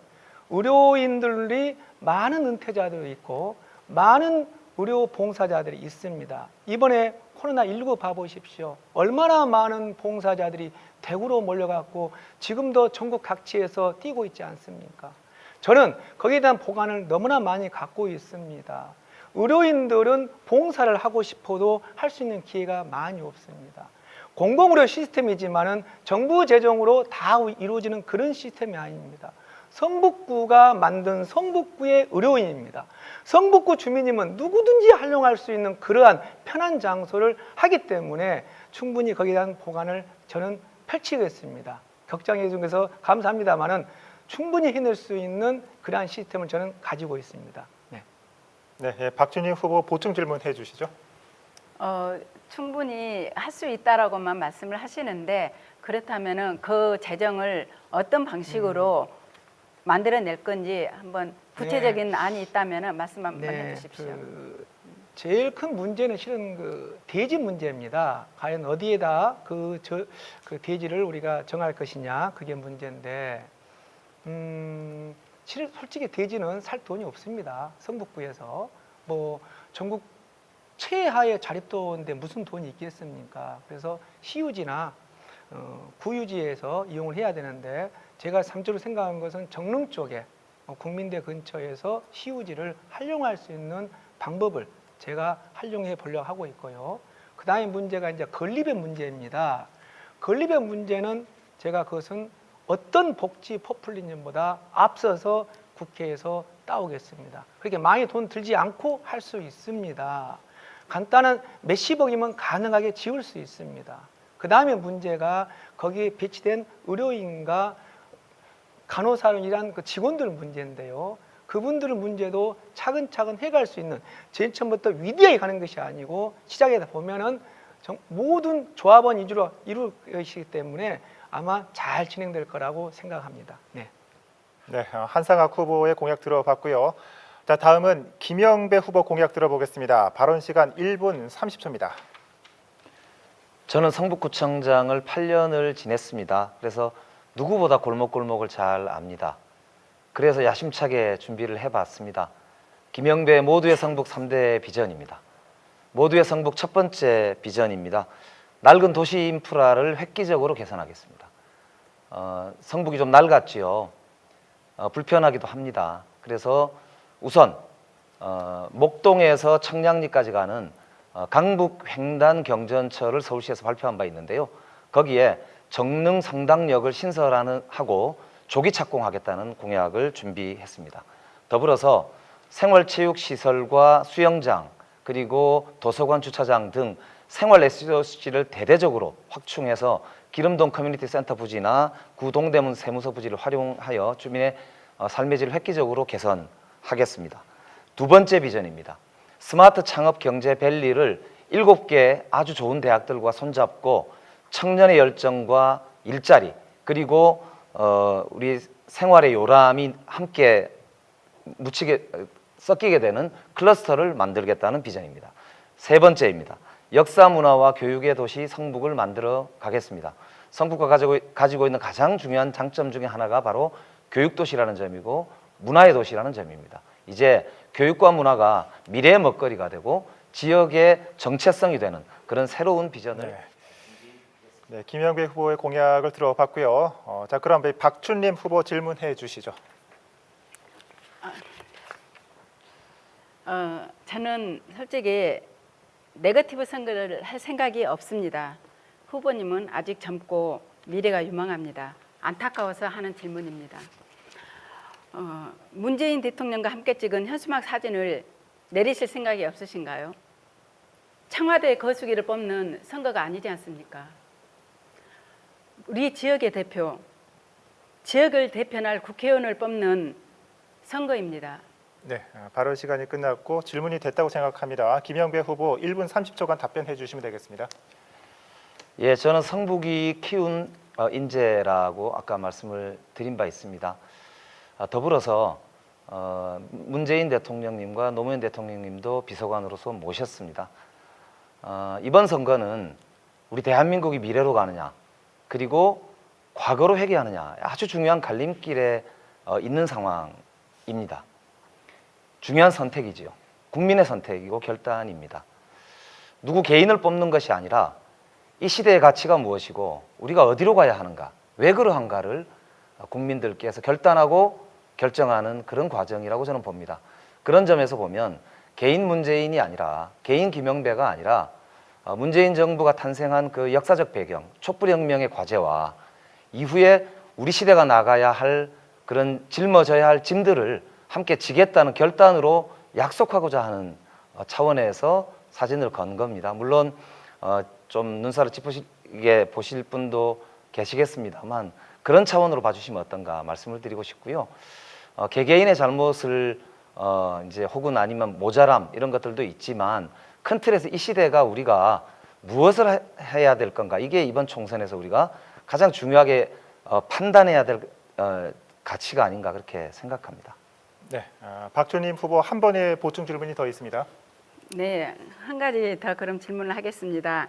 의료인들이 많은 은퇴자들이 있고 많은 의료 봉사자들이 있습니다. 이번에 코로나19 봐보십시오. 얼마나 많은 봉사자들이 대구로 몰려갔고 지금도 전국 각지에서 뛰고 있지 않습니까? 저는 거기에 대한 보관을 너무나 많이 갖고 있습니다. 의료인들은 봉사를 하고 싶어도 할 수 있는 기회가 많이 없습니다. 공공의료 시스템이지만은 정부 재정으로 다 이루어지는 그런 시스템이 아닙니다. 성북구가 만든 성북구의 의료인입니다. 성북구 주민이면 누구든지 활용할 수 있는 그러한 편한 장소를 하기 때문에 충분히 거기에 대한 보관을 저는 펼치겠습니다. 격장해 주셔서 감사합니다만은 충분히 해낼 수 있는 그러한 시스템을 저는 가지고 있습니다. 네. 네, 예, 박준희 후보 보충 질문해 주시죠. 충분히 할 수 있다라고만 말씀을 하시는데 그렇다면은 그 재정을 어떤 방식으로 만들어낼 건지 한번 구체적인 안이 있다면은 말씀 한번 해주십시오. 제일 큰 문제는 실은 그 대지 문제입니다. 과연 어디에다 그 대지를 우리가 정할 것이냐 그게 문제인데 솔직히 대지는 살 돈이 없습니다. 성북구에서 뭐 전국 최하의 자립도인데 무슨 돈이 있겠습니까? 그래서 시유지나 구유지에서 이용을 해야 되는데 제가 3조로 생각한 것은 정릉 쪽에 국민대 근처에서 시유지를 활용할 수 있는 방법을 제가 활용해 보려고 하고 있고요. 그 다음에 문제가 이제 건립의 문제입니다. 건립의 문제는 제가 그것은 어떤 복지 포퓰리즘보다 앞서서 국회에서 따오겠습니다. 그렇게 많이 돈 들지 않고 할 수 있습니다. 간단한 몇십억이면 가능하게 지을 수 있습니다. 그 다음에 문제가 거기에 배치된 의료인과 간호사라는 그 직원들 문제인데요. 그분들 문제도 차근차근 해갈 수 있는 제일 처음부터 위대하게 가는 것이 아니고 시작에 보면은 모든 조합원 위주로 이룰 것이기 때문에 아마 잘 진행될 거라고 생각합니다. 네. 네, 한상학 후보의 공약 들어봤고요. 자, 다음은 김영배 후보 공약 들어보겠습니다. 발언 시간 1분 30초입니다. 저는 성북구청장을 8년을 지냈습니다. 그래서 누구보다 골목골목을 잘 압니다. 그래서 야심차게 준비를 해봤습니다. 김영배 모두의 성북 3대 비전입니다. 모두의 성북 첫 번째 비전입니다. 낡은 도시 인프라를 획기적으로 개선하겠습니다. 성북이 좀 낡았지요. 불편하기도 합니다. 그래서 우선 목동에서 청량리까지 가는 강북 횡단 경전철을 서울시에서 발표한 바 있는데요. 거기에 정릉 성당역을 신설하고 조기 착공하겠다는 공약을 준비했습니다. 더불어서 생활체육시설과 수영장 그리고 도서관 주차장 등 생활 SOC를 대대적으로 확충해서 기름동 커뮤니티 센터 부지나 구동대문 세무서 부지를 활용하여 주민의 삶의 질을 획기적으로 개선하겠습니다. 두 번째 비전입니다. 스마트 창업 경제 밸리를 7개 아주 좋은 대학들과 손잡고 청년의 열정과 일자리 그리고 우리 생활의 요람이 함께 섞이게 되는 클러스터를 만들겠다는 비전입니다. 세 번째입니다. 역사 문화와 교육의 도시 성북을 만들어 가겠습니다. 성북과 가지고 있는 가장 중요한 장점 중에 하나가 바로 교육도시라는 점이고 문화의 도시라는 점입니다. 이제 교육과 문화가 미래의 먹거리가 되고 지역의 정체성이 되는 그런 새로운 비전을 네, 김영배 후보의 공약을 들어봤고요. 자, 그럼 박춘림 후보 질문해 주시죠. 저는 솔직히 네거티브 선거를 할 생각이 없습니다. 후보님은 아직 젊고 미래가 유망합니다. 안타까워서 하는 질문입니다. 문재인 대통령과 함께 찍은 현수막 사진을 내리실 생각이 없으신가요? 청와대 거수기를 뽑는 선거가 아니지 않습니까? 우리 지역의 대표, 지역을 대표할 국회의원을 뽑는 선거입니다. 네, 발언 시간이 끝났고 질문이 됐다고 생각합니다. 김영배 후보 1분 30초간 답변해 주시면 되겠습니다. 예, 저는 성북이 키운 인재라고 아까 말씀을 드린 바 있습니다. 더불어서 문재인 대통령님과 노무현 대통령님도 비서관으로서 모셨습니다. 이번 선거는 우리 대한민국이 미래로 가느냐, 그리고 과거로 회귀하느냐, 아주 중요한 갈림길에 있는 상황입니다. 중요한 선택이지요. 국민의 선택이고 결단입니다. 누구 개인을 뽑는 것이 아니라 이 시대의 가치가 무엇이고 우리가 어디로 가야 하는가, 왜 그러한가를 국민들께서 결단하고 결정하는 그런 과정이라고 저는 봅니다. 그런 점에서 보면 개인 문재인이 아니라, 개인 김영배가 아니라 문재인 정부가 탄생한 그 역사적 배경, 촛불혁명의 과제와 이후에 우리 시대가 나가야 할 그런 짊어져야 할 짐들을 함께 지겠다는 결단으로 약속하고자 하는 차원에서 사진을 건 겁니다. 물론 좀 눈살을 찌푸시게 보실 분도 계시겠습니다만 그런 차원으로 봐주시면 어떤가 말씀을 드리고 싶고요. 개개인의 잘못을 이제 혹은 아니면 모자람 이런 것들도 있지만 큰 틀에서 이 시대가 우리가 무엇을 해야 될 건가, 이게 이번 총선에서 우리가 가장 중요하게 판단해야 될 가치가 아닌가 그렇게 생각합니다. 네, 박준님 후보 한 번의 보충 질문이 더 있습니다. 네, 한 가지 더 그럼 질문을 하겠습니다.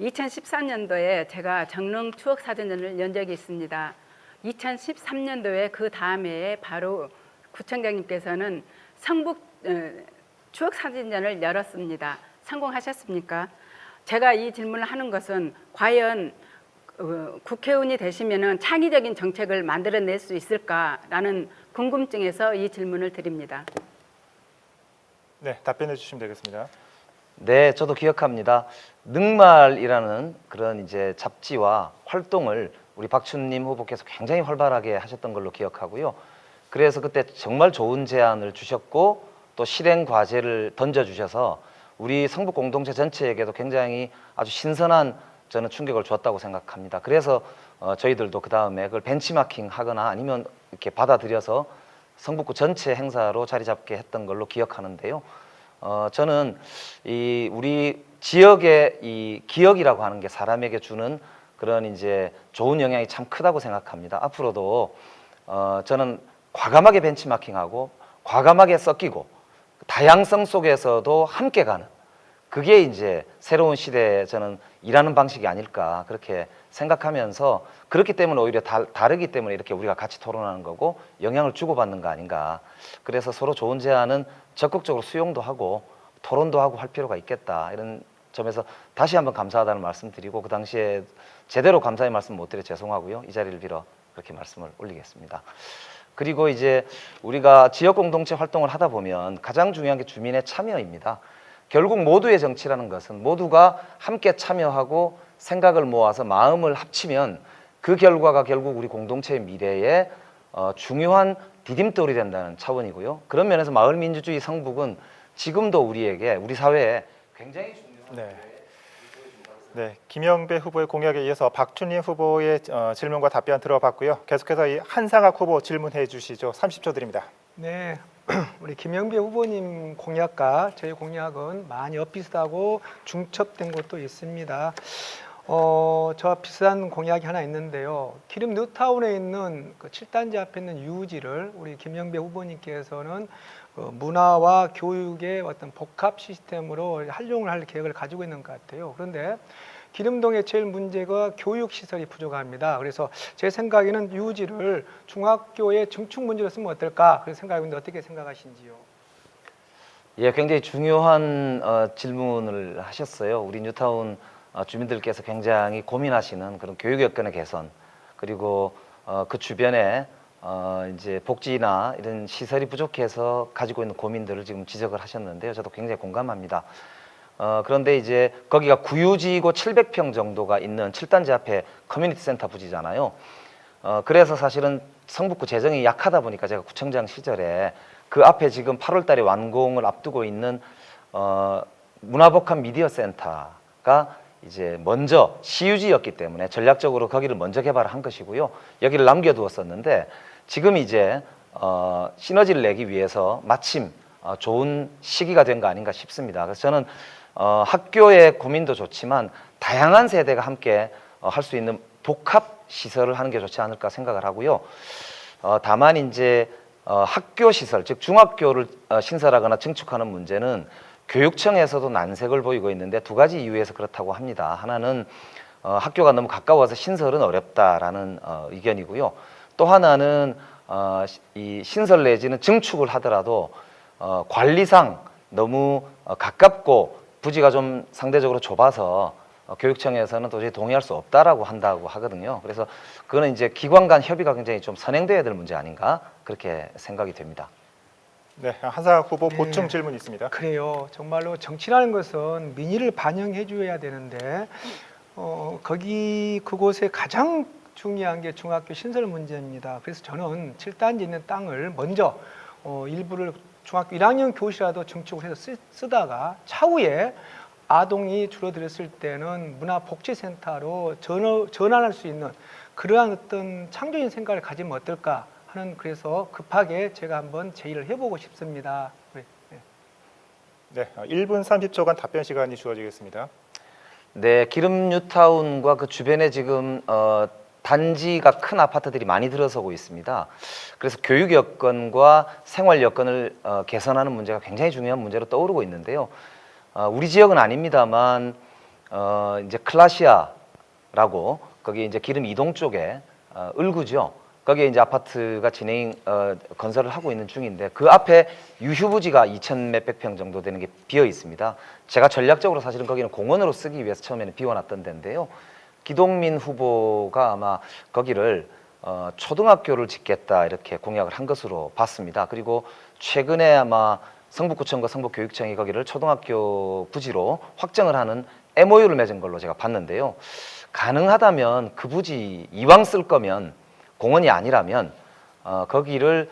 2013년도에 제가 정릉 추억사진전을 연 적이 있습니다. 2013년도에 그 다음 해에 바로 구청장님께서는 성북 추억사진전을 열었습니다. 성공하셨습니까? 제가 이 질문을 하는 것은 과연 국회의원이 되시면 창의적인 정책을 만들어낼 수 있을까라는 궁금증에서 이 질문을 드립니다. 네, 답변해 주시면 되겠습니다. 네, 저도 기억합니다. 늑말이라는 그런 이제 잡지와 활동을 우리 박춘님 후보께서 굉장히 활발하게 하셨던 걸로 기억하고요. 그래서 그때 정말 좋은 제안을 주셨고 또 실행 과제를 던져주셔서 우리 성북 공동체 전체에게도 굉장히 아주 신선한 저는 충격을 줬다고 생각합니다. 그래서 저희들도 그 다음에 그걸 벤치마킹 하거나 아니면 이렇게 받아들여서 성북구 전체 행사로 자리 잡게 했던 걸로 기억하는데요. 저는 이 우리 지역의 이 기억이라고 하는 게 사람에게 주는 그런 이제 좋은 영향이 참 크다고 생각합니다. 앞으로도 저는 과감하게 벤치마킹하고 과감하게 섞이고 다양성 속에서도 함께 가는, 그게 이제 새로운 시대에 저는 일하는 방식이 아닐까 그렇게 생각하면서, 그렇기 때문에 오히려 다르기 때문에 이렇게 우리가 같이 토론하는 거고 영향을 주고받는 거 아닌가. 그래서 서로 좋은 제안은 적극적으로 수용도 하고 토론도 하고 할 필요가 있겠다, 이런 점에서 다시 한번 감사하다는 말씀 드리고, 그 당시에 제대로 감사의 말씀 못 드려 죄송하고요. 이 자리를 빌어 그렇게 말씀을 올리겠습니다. 그리고 이제 우리가 지역 공동체 활동을 하다 보면 가장 중요한 게 주민의 참여입니다. 결국 모두의 정치라는 것은 모두가 함께 참여하고 생각을 모아서 마음을 합치면 그 결과가 결국 우리 공동체의 미래에 중요한 디딤돌이 된다는 차원이고요. 그런 면에서 마을민주주의 성북은 지금도 우리에게, 우리 사회에 굉장히 중요한 네, 김영배 후보의 공약에 이어서 박춘림 후보의 질문과 답변 들어봤고요. 계속해서 이 한상학 후보 질문해 주시죠. 30초 드립니다. 네, 우리 김영배 후보님 공약과 저희 공약은 많이 엇비슷하고 중첩된 것도 있습니다. 저 비슷한 공약이 하나 있는데요. 기름 뉴타운에 있는 그 7단지 앞에 있는 유지를 우리 김영배 후보님께서는 문화와 교육의 어떤 복합 시스템으로 활용을 할 계획을 가지고 있는 것 같아요. 그런데 기름동의 제일 문제가 교육 시설이 부족합니다. 그래서 제 생각에는 유지를 중학교의 증축 문제로 쓰면 어떨까 그런 생각인데 어떻게 생각하신지요? 예, 굉장히 중요한 질문을 하셨어요. 우리 뉴타운 주민들께서 굉장히 고민하시는 그런 교육 여건의 개선, 그리고 그 주변에 이제 복지나 이런 시설이 부족해서 가지고 있는 고민들을 지금 지적을 하셨는데요. 저도 굉장히 공감합니다. 그런데 이제 거기가 구유지이고 700평 정도가 있는 7단지 앞에 커뮤니티 센터 부지잖아요. 그래서 사실은 성북구 재정이 약하다 보니까 제가 구청장 시절에 그 앞에 지금 8월 달에 완공을 앞두고 있는 문화복합 미디어 센터가 이제 먼저 시유지였기 때문에 전략적으로 거기를 먼저 개발을 한 것이고요. 여기를 남겨두었었는데 지금 이제 시너지를 내기 위해서 마침 좋은 시기가 된 거 아닌가 싶습니다. 그래서 저는 학교의 고민도 좋지만 다양한 세대가 함께 할 수 있는 복합 시설을 하는 게 좋지 않을까 생각을 하고요. 다만 이제 학교 시설, 즉 중학교를 신설하거나 증축하는 문제는 교육청에서도 난색을 보이고 있는데 두 가지 이유에서 그렇다고 합니다. 하나는 학교가 너무 가까워서 신설은 어렵다라는 의견이고요. 또 하나는 이 신설 내지는 증축을 하더라도 관리상 너무 가깝고 부지가 좀 상대적으로 좁아서 교육청에서는 도저히 동의할 수 없다라고 한다고 하거든요. 그래서 그거는 이제 기관 간 협의가 굉장히 좀 선행돼야 될 문제 아닌가 그렇게 생각이 됩니다. 네, 한상학 후보 네. 보충 질문 있습니다. 그래요. 정말로 정치라는 것은 민의를 반영해 줘야 되는데 거기 그곳에 가장 중요한 게 중학교 신설 문제입니다. 그래서 저는 7단지 있는 땅을 먼저 일부를 중학교 1학년 교실이라도 증축을 해서 쓰다가 차후에 아동이 줄어들었을 때는 문화복지센터로 전환할 수 있는 그러한 어떤 창조적인 생각을 가지면 어떨까 하는, 그래서 급하게 제가 한번 제의를 해보고 싶습니다. 네, 1분 30초간 답변 시간이 주어지겠습니다. 네, 기름 뉴타운과 그 주변에 지금 단지가 큰 아파트들이 많이 들어서고 있습니다. 그래서 교육 여건과 생활 여건을 개선하는 문제가 굉장히 중요한 문제로 떠오르고 있는데요. 우리 지역은 아닙니다만 이제 클라시아라고 거기 이제 기름 이동 쪽에 을구죠. 거기에 이제 아파트가 건설을 하고 있는 중인데 그 앞에 유휴부지가 2,000 몇백 평 정도 되는 게 비어 있습니다. 제가 전략적으로 사실은 거기는 공원으로 쓰기 위해서 처음에는 비워놨던 데인데요. 기동민 후보가 아마 거기를 초등학교를 짓겠다 이렇게 공약을 한 것으로 봤습니다. 그리고 최근에 아마 성북구청과 성북교육청이 거기를 초등학교 부지로 확정을 하는 MOU를 맺은 걸로 제가 봤는데요. 가능하다면 그 부지 이왕 쓸 거면 공원이 아니라면 거기를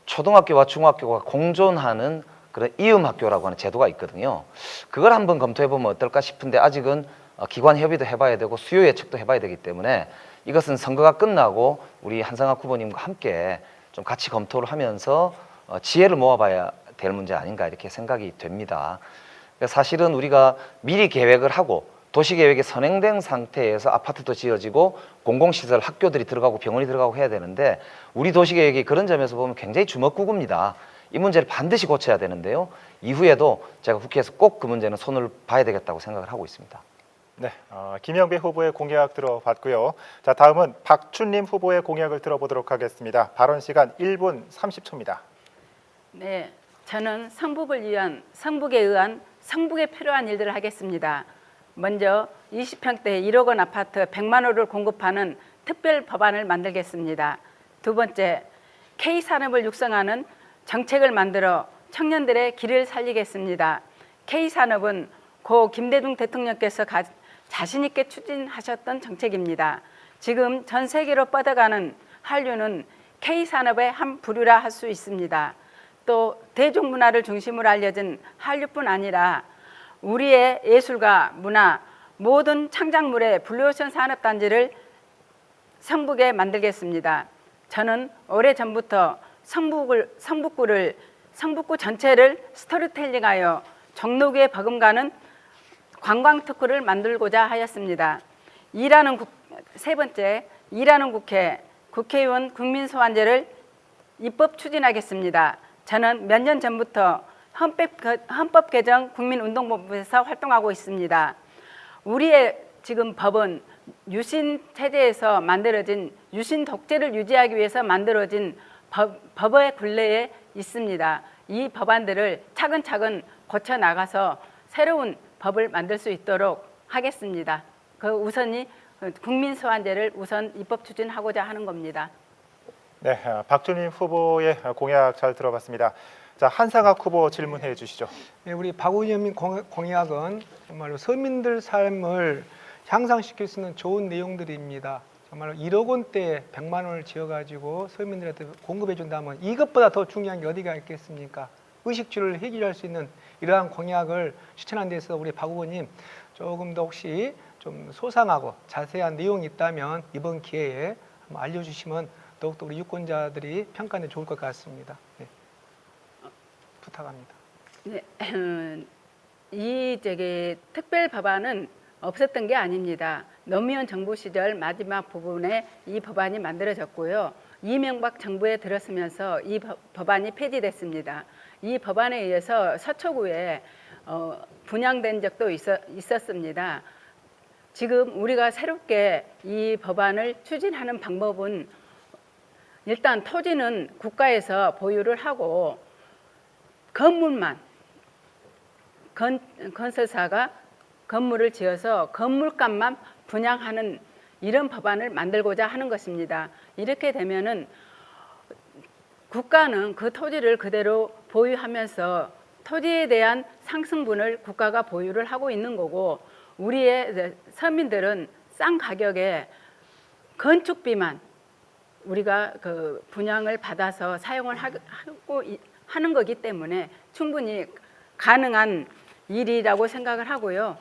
초등학교와 중학교가 공존하는 그런 이음학교라고 하는 제도가 있거든요. 그걸 한번 검토해보면 어떨까 싶은데 아직은 기관 협의도 해봐야 되고 수요 예측도 해봐야 되기 때문에 이것은 선거가 끝나고 우리 한상학 후보님과 함께 좀 같이 검토를 하면서 지혜를 모아봐야 될 문제 아닌가 이렇게 생각이 됩니다. 사실은 우리가 미리 계획을 하고 도시계획이 선행된 상태에서 아파트도 지어지고 공공시설, 학교들이 들어가고 병원이 들어가고 해야 되는데 우리 도시계획이 그런 점에서 보면 굉장히 주먹구구입니다. 이 문제를 반드시 고쳐야 되는데요. 이후에도 제가 국회에서 꼭 그 문제는 손을 봐야 되겠다고 생각을 하고 있습니다. 네, 김영배 후보의 공약 들어봤고요. 자, 다음은 박춘림 후보의 공약을 들어보도록 하겠습니다. 발언 시간 1분 30초입니다. 네, 저는 성북을 위한 성북에 의한 성북에 필요한 일들을 하겠습니다. 먼저 20평대 1억 원 아파트 100만 호를 공급하는 특별 법안을 만들겠습니다. 두 번째, K산업을 육성하는 정책을 만들어 청년들의 길을 살리겠습니다. K산업은 고 김대중 대통령께서 자신 있게 추진하셨던 정책입니다. 지금 전 세계로 뻗어가는 한류는 K산업의 한 부류라 할 수 있습니다. 또 대중문화를 중심으로 알려진 한류뿐 아니라 우리의 예술과 문화, 모든 창작물의 블루오션 산업단지를 성북에 만들겠습니다. 저는 오래전부터 성북구 전체를 스토리텔링하여 종로구에 버금가는 관광특구를 만들고자 하였습니다. 세 번째, 일하는 국회의원 국민소환제를 입법 추진하겠습니다. 저는 몇 년 전부터 헌법 개정 국민운동본부에서 활동하고 있습니다. 우리의 지금 법은 유신 체제에서 만들어진 유신 독재를 유지하기 위해서 만들어진 법의 굴레에 있습니다. 이 법안들을 차근차근 고쳐 나가서 새로운 법을 만들 수 있도록 하겠습니다. 그 우선이 국민소환제를 우선 입법 추진하고자 하는 겁니다. 네, 박준림 후보의 공약 잘 들어봤습니다. 자, 한상학 후보 질문해 주시죠. 네, 우리 박 의원님 공약은 정말로 서민들 삶을 향상시킬 수 있는 좋은 내용들입니다. 정말로 1억 원대에 100만 원을 지어가지고 서민들한테 공급해 준다면 이것보다 더 중요한 게 어디가 있겠습니까? 의식주를 해결할 수 있는 이러한 공약을 추천한 데서 우리 박 후보님 조금 더 혹시 좀 소상하고 자세한 내용이 있다면 이번 기회에 한번 알려주시면 더욱더 우리 유권자들이 평가하는 데 좋을 것 같습니다. 네. 부탁합니다. 네, 이 특별 법안은 없었던 게 아닙니다. 노무현 정부 시절 마지막 부분에 이 법안이 만들어졌고요. 이명박 정부에 들어서면서 이 법안이 폐지됐습니다. 이 법안에 의해서 서초구에 분양된 적도 있었습니다. 지금 우리가 새롭게 이 법안을 추진하는 방법은 일단 토지는 국가에서 보유를 하고 건물만 건설사가 건물을 지어서 건물값만 분양하는 이런 법안을 만들고자 하는 것입니다. 이렇게 되면은 국가는 그 토지를 그대로 보유하면서 토지에 대한 상승분을 국가가 보유를 하고 있는 거고, 우리의 서민들은 싼 가격에 건축비만 우리가 그 분양을 받아서 사용을 하고 하는 거기 때문에 충분히 가능한 일이라고 생각을 하고요.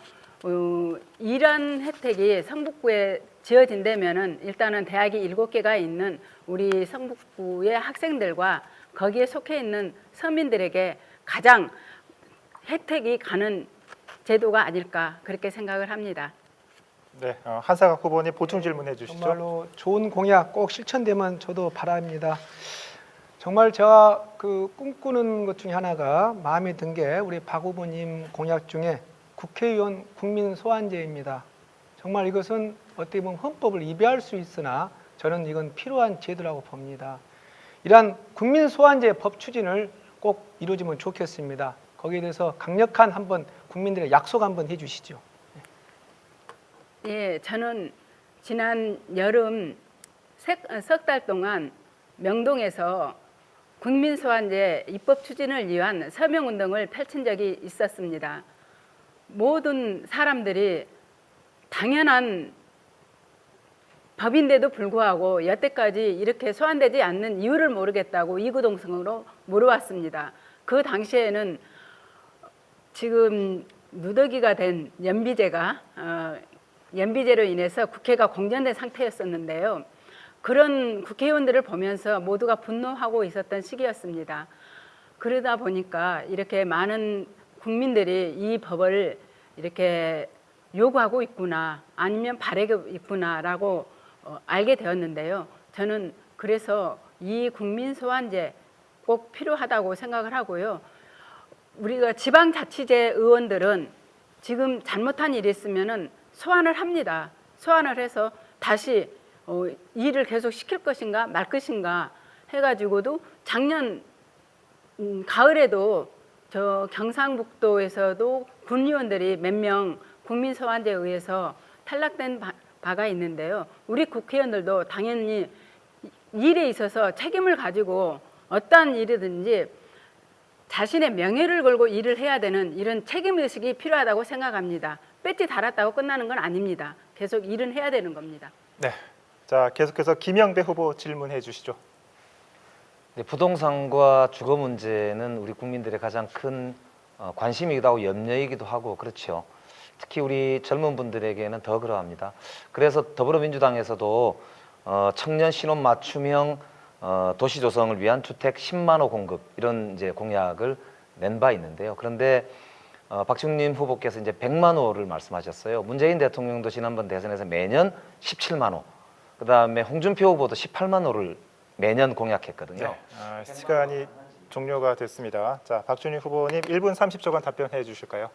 이런 혜택이 성북구에 지어진다면은 일단은 대학이 7개가 있는 우리 성북구의 학생들과 거기에 속해 있는 서민들에게 가장 혜택이 가는 제도가 아닐까 그렇게 생각을 합니다. 네, 한사각 후보님 보충 질문해 주시죠. 정말로 좋은 공약 꼭 실천되면 저도 바랍니다. 정말 제가 그 꿈꾸는 것 중에 하나가 마음에 든 게 우리 박 후보님 공약 중에 국회의원 국민 소환제입니다. 정말 이것은 어떻게 보면 헌법을 위배할 수 있으나 저는 이건 필요한 제도라고 봅니다. 이러한 국민 소환제 법 추진을 꼭 이루어지면 좋겠습니다. 거기에 대해서 강력한 한번 국민들의 약속 한번 해주시죠. 예, 저는 지난 여름 석 달 동안 명동에서 국민소환제 입법 추진을 위한 서명운동을 펼친 적이 있었습니다. 모든 사람들이 당연한 법인데도 불구하고 여태까지 이렇게 소환되지 않는 이유를 모르겠다고 이구동성으로 물어왔습니다. 그 당시에는 지금 누더기가 된 연비제로 인해서 국회가 공전된 상태였었는데요. 그런 국회의원들을 보면서 모두가 분노하고 있었던 시기였습니다. 그러다 보니까 이렇게 많은 국민들이 이 법을 이렇게 요구하고 있구나, 아니면 바라고 있구나라고 알게 되었는데요. 저는 그래서 이 국민소환제 꼭 필요하다고 생각을 하고요. 우리가 지방자치제 의원들은 지금 잘못한 일이 있으면은 소환을 합니다. 소환을 해서 다시 일을 계속 시킬 것인가 말 것인가 해가지고도 작년 가을에도 저 경상북도에서도 군의원들이 몇 명 국민소환제에 의해서 탈락된 바가 있는데요. 우리 국회의원들도 당연히 일에 있어서 책임을 가지고 어떠한 일이든지 자신의 명예를 걸고 일을 해야 되는 이런 책임의식이 필요하다고 생각합니다. 배지 달았다고 끝나는 건 아닙니다. 계속 일은 해야 되는 겁니다. 네, 자 계속해서 김영배 후보 질문해 주시죠. 네, 부동산과 주거 문제는 우리 국민들의 가장 큰 관심이기도 하고 염려이기도 하고 그렇죠. 특히 우리 젊은 분들에게는 더 그러합니다. 그래서 더불어민주당에서도 청년 신혼 맞춤형 도시 조성을 위한 주택 10만 호 공급 이런 이제 공약을 낸 바 있는데요. 그런데 박지웅님 후보께서 이제 100만 호를 말씀하셨어요. 문재인 대통령도 지난번 대선에서 매년 17만 호, 그다음에 홍준표 후보도 18만 호를 매년 공약했거든요. 네, 시간이 종료가 됐습니다. 자, 박준희 후보님 1분 30초간 답변해 주실까요?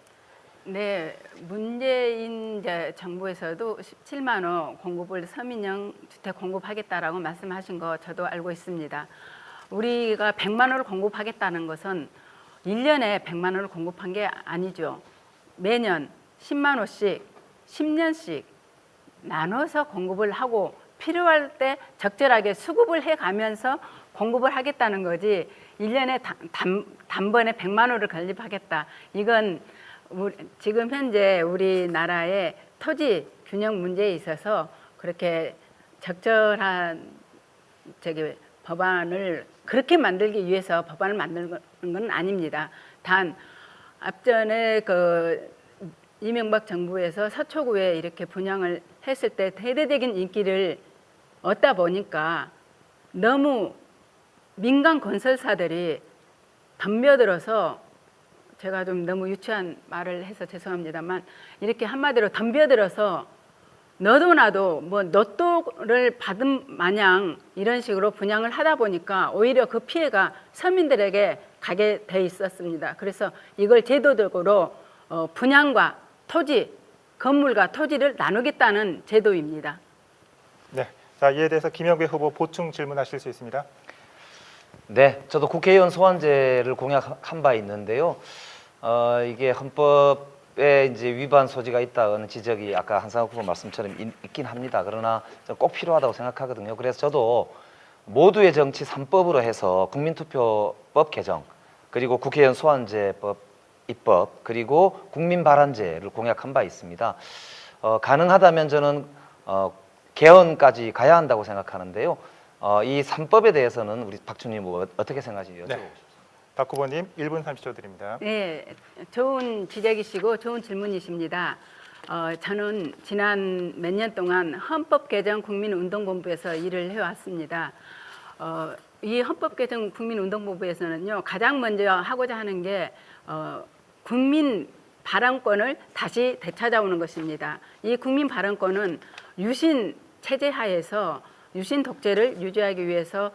네, 문재인 정부에서도 17만 호 공급을 서민형 주택 공급하겠다라고 말씀하신 거 저도 알고 있습니다. 우리가 100만 호를 공급하겠다는 것은 1년에 100만 호를 공급한 게 아니죠. 매년 10만 호씩 10년씩 나눠서 공급을 하고 필요할 때 적절하게 수급을 해가면서 공급을 하겠다는 거지 1년에 단번에 100만 호를 건립하겠다. 이건 지금 현재 우리나라의 토지 균형 문제에 있어서 그렇게 적절한 법안을 그렇게 만들기 위해서 법안을 만드는 건 아닙니다. 단 앞전에 그 이명박 정부에서 서초구에 이렇게 분양을 했을 때 대대적인 인기를 얻다 보니까 너무 민간 건설사들이 덤벼들어서, 제가 좀 너무 유치한 말을 해서 죄송합니다만, 이렇게 한마디로 덤벼들어서 너도 나도 뭐 너또를 받은 마냥 이런 식으로 분양을 하다 보니까 오히려 그 피해가 서민들에게 가게 돼 있었습니다. 그래서 이걸 제도적으로 분양과 토지, 건물과 토지를 나누겠다는 제도입니다. 네. 자, 이에 대해서 김영배 후보 보충 질문하실 수 있습니다. 네, 저도 국회의원 소환제를 공약한 바 있는데요. 이게 헌법에 이제 위반 소지가 있다는 지적이 아까 한상욱 후보 말씀처럼 있긴 합니다. 그러나 저는 꼭 필요하다고 생각하거든요. 그래서 저도 모두의 정치 3법으로 해서 국민투표법 개정, 그리고 국회의원 소환제법 입법, 그리고 국민발언제를 공약한 바 있습니다. 가능하다면 저는 개헌까지 가야 한다고 생각하는데요. 이 3법에 대해서는 우리 박준님 뭐 어떻게 생각하시는지 여쭤보고 싶습니다. 박 후보님 1분 30초 드립니다. 네, 좋은 지적이시고 좋은 질문이십니다. 저는 지난 몇 년 동안 헌법 개정 국민운동본부에서 일을 해왔습니다. 이 헌법 개정 국민운동본부에서는요, 가장 먼저 하고자 하는 게 국민 발언권을 다시 되찾아오는 것입니다. 이 국민 발언권은 유신 체제 하에서 유신 독재를 유지하기 위해서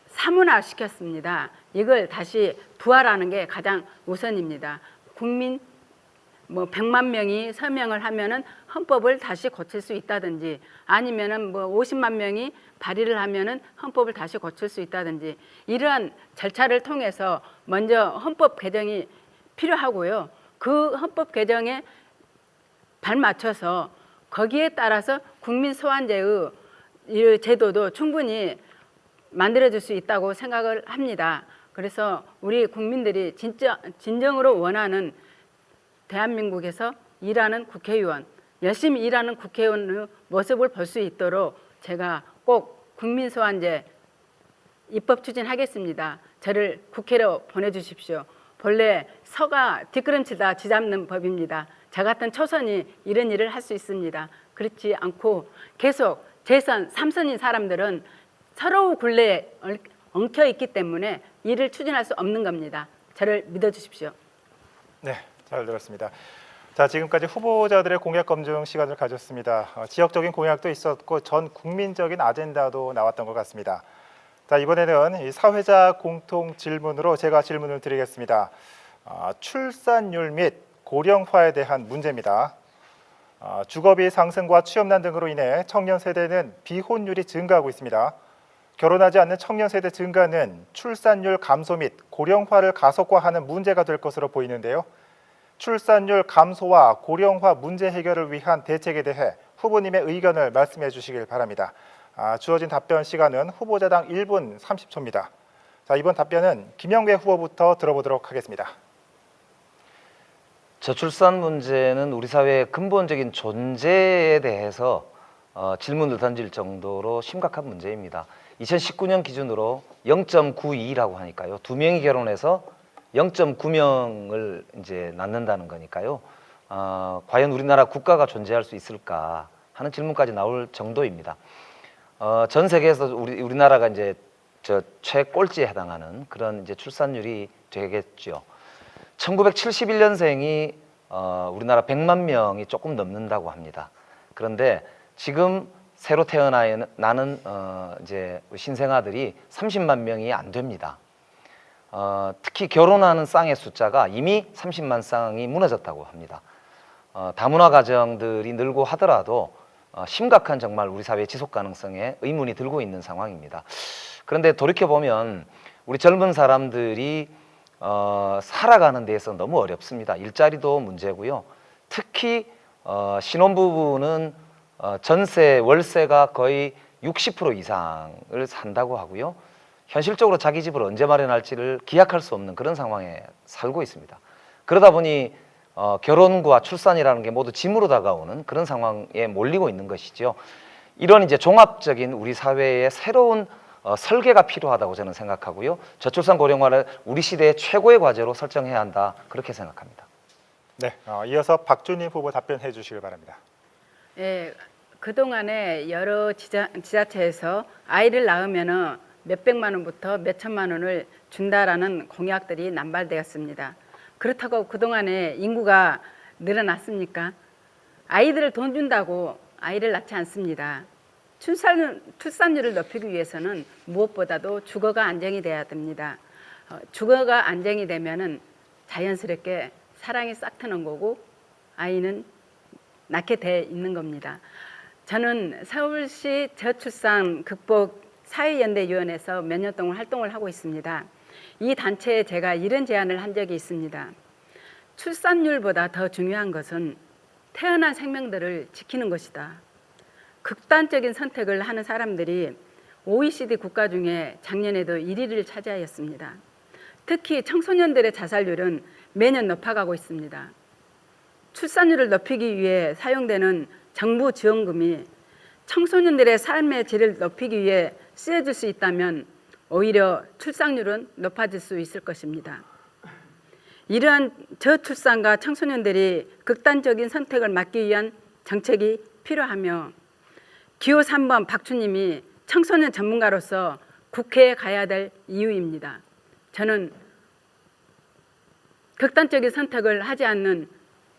사문화시켰습니다. 이걸 다시 부활하는 게 가장 우선입니다. 국민 뭐 100만 명이 서명을 하면은 헌법을 다시 고칠 수 있다든지, 아니면은 뭐 50만 명이 발의를 하면은 헌법을 다시 고칠 수 있다든지, 이러한 절차를 통해서 먼저 헌법 개정이 필요하고요. 그 헌법 개정에 발맞춰서 거기에 따라서 국민 소환제의 이 제도도 충분히 만들어줄 수 있다고 생각을 합니다. 그래서 우리 국민들이 진정으로 원하는 대한민국에서 일하는 국회의원, 열심히 일하는 국회의원의 모습을 볼 수 있도록 제가 꼭 국민 소환제 입법 추진하겠습니다. 저를 국회로 보내주십시오. 본래 서가 뒷걸음치다 쥐잡는 법입니다. 저 같은 초선이 이런 일을 할 수 있습니다. 그렇지 않고 계속 재선, 삼선인 사람들은 서로 굴레에 엉켜 있기 때문에 일을 추진할 수 없는 겁니다. 저를 믿어주십시오. 네, 잘 들었습니다. 자, 지금까지 후보자들의 공약 검증 시간을 가졌습니다. 지역적인 공약도 있었고 전 국민적인 아젠다도 나왔던 것 같습니다. 자, 이번에는 이 사회자 공통 질문으로 제가 질문을 드리겠습니다. 출산율 및 고령화에 대한 문제입니다. 주거비 상승과 취업난 등으로 인해 청년 세대는 비혼율이 증가하고 있습니다. 결혼하지 않는 청년 세대 증가는 출산율 감소 및 고령화를 가속화하는 문제가 될 것으로 보이는데요. 출산율 감소와 고령화 문제 해결을 위한 대책에 대해 후보님의 의견을 말씀해 주시길 바랍니다. 주어진 답변 시간은 후보자당 1분 30초입니다. 자, 이번 답변은 김영배 후보부터 들어보도록 하겠습니다. 저출산 문제는 우리 사회의 근본적인 존재에 대해서 질문을 던질 정도로 심각한 문제입니다. 2019년 기준으로 0.92라고 하니까요. 2명이 결혼해서 0.9명을 이제 낳는다는 거니까요. 과연 우리나라 국가가 존재할 수 있을까 하는 질문까지 나올 정도입니다. 전 세계에서 우리나라가 이제 저 최꼴찌에 해당하는 그런 이제 출산율이 되겠죠. 1971년생이 우리나라 100만 명이 조금 넘는다고 합니다. 그런데 지금 새로 태어나는 이제 신생아들이 30만 명이 안 됩니다. 특히 결혼하는 쌍의 숫자가 이미 30만 쌍이 무너졌다고 합니다. 다문화 가정들이 늘고 하더라도 심각한 정말 우리 사회 지속 가능성에 의문이 들고 있는 상황입니다. 그런데 돌이켜보면 우리 젊은 사람들이 살아가는 데에서 너무 어렵습니다. 일자리도 문제고요. 특히 신혼부부는 전세, 월세가 거의 60% 이상을 산다고 하고요. 현실적으로 자기 집을 언제 마련할지를 기약할 수 없는 그런 상황에 살고 있습니다. 그러다 보니 결혼과 출산이라는 게 모두 짐으로 다가오는 그런 상황에 몰리고 있는 것이죠. 이런 이제 종합적인 우리 사회의 새로운 설계가 필요하다고 저는 생각하고요. 저출산 고령화를 우리 시대의 최고의 과제로 설정해야 한다 그렇게 생각합니다. 네, 이어서 박준희 후보 답변해 주시길 바랍니다. 예, 그동안에 여러 지자체에서 아이를 낳으면은 몇백만 원부터 몇천만 원을 준다라는 공약들이 남발되었습니다. 그렇다고 그동안에 인구가 늘어났습니까? 아이들을 돈 준다고 아이를 낳지 않습니다. 출산율을 높이기 위해서는 무엇보다도 주거가 안정이 돼야 됩니다. 주거가 안정이 되면은 자연스럽게 사랑이 싹 트는 거고 아이는 낳게 돼 있는 겁니다. 저는 서울시 저출산 극복 사회연대위원회에서 몇 년 동안 활동을 하고 있습니다. 이 단체에 제가 이런 제안을 한 적이 있습니다. 출산율보다 더 중요한 것은 태어난 생명들을 지키는 것이다. 극단적인 선택을 하는 사람들이 OECD 국가 중에 작년에도 1위를 차지하였습니다. 특히 청소년들의 자살률은 매년 높아가고 있습니다. 출산율을 높이기 위해 사용되는 정부 지원금이 청소년들의 삶의 질을 높이기 위해 쓰여질 수 있다면 오히려 출산율은 높아질 수 있을 것입니다. 이러한 저출산과 청소년들이 극단적인 선택을 막기 위한 정책이 필요하며 기호 3번 박주님이 청소년 전문가로서 국회에 가야 될 이유입니다. 저는 극단적인 선택을 하지 않는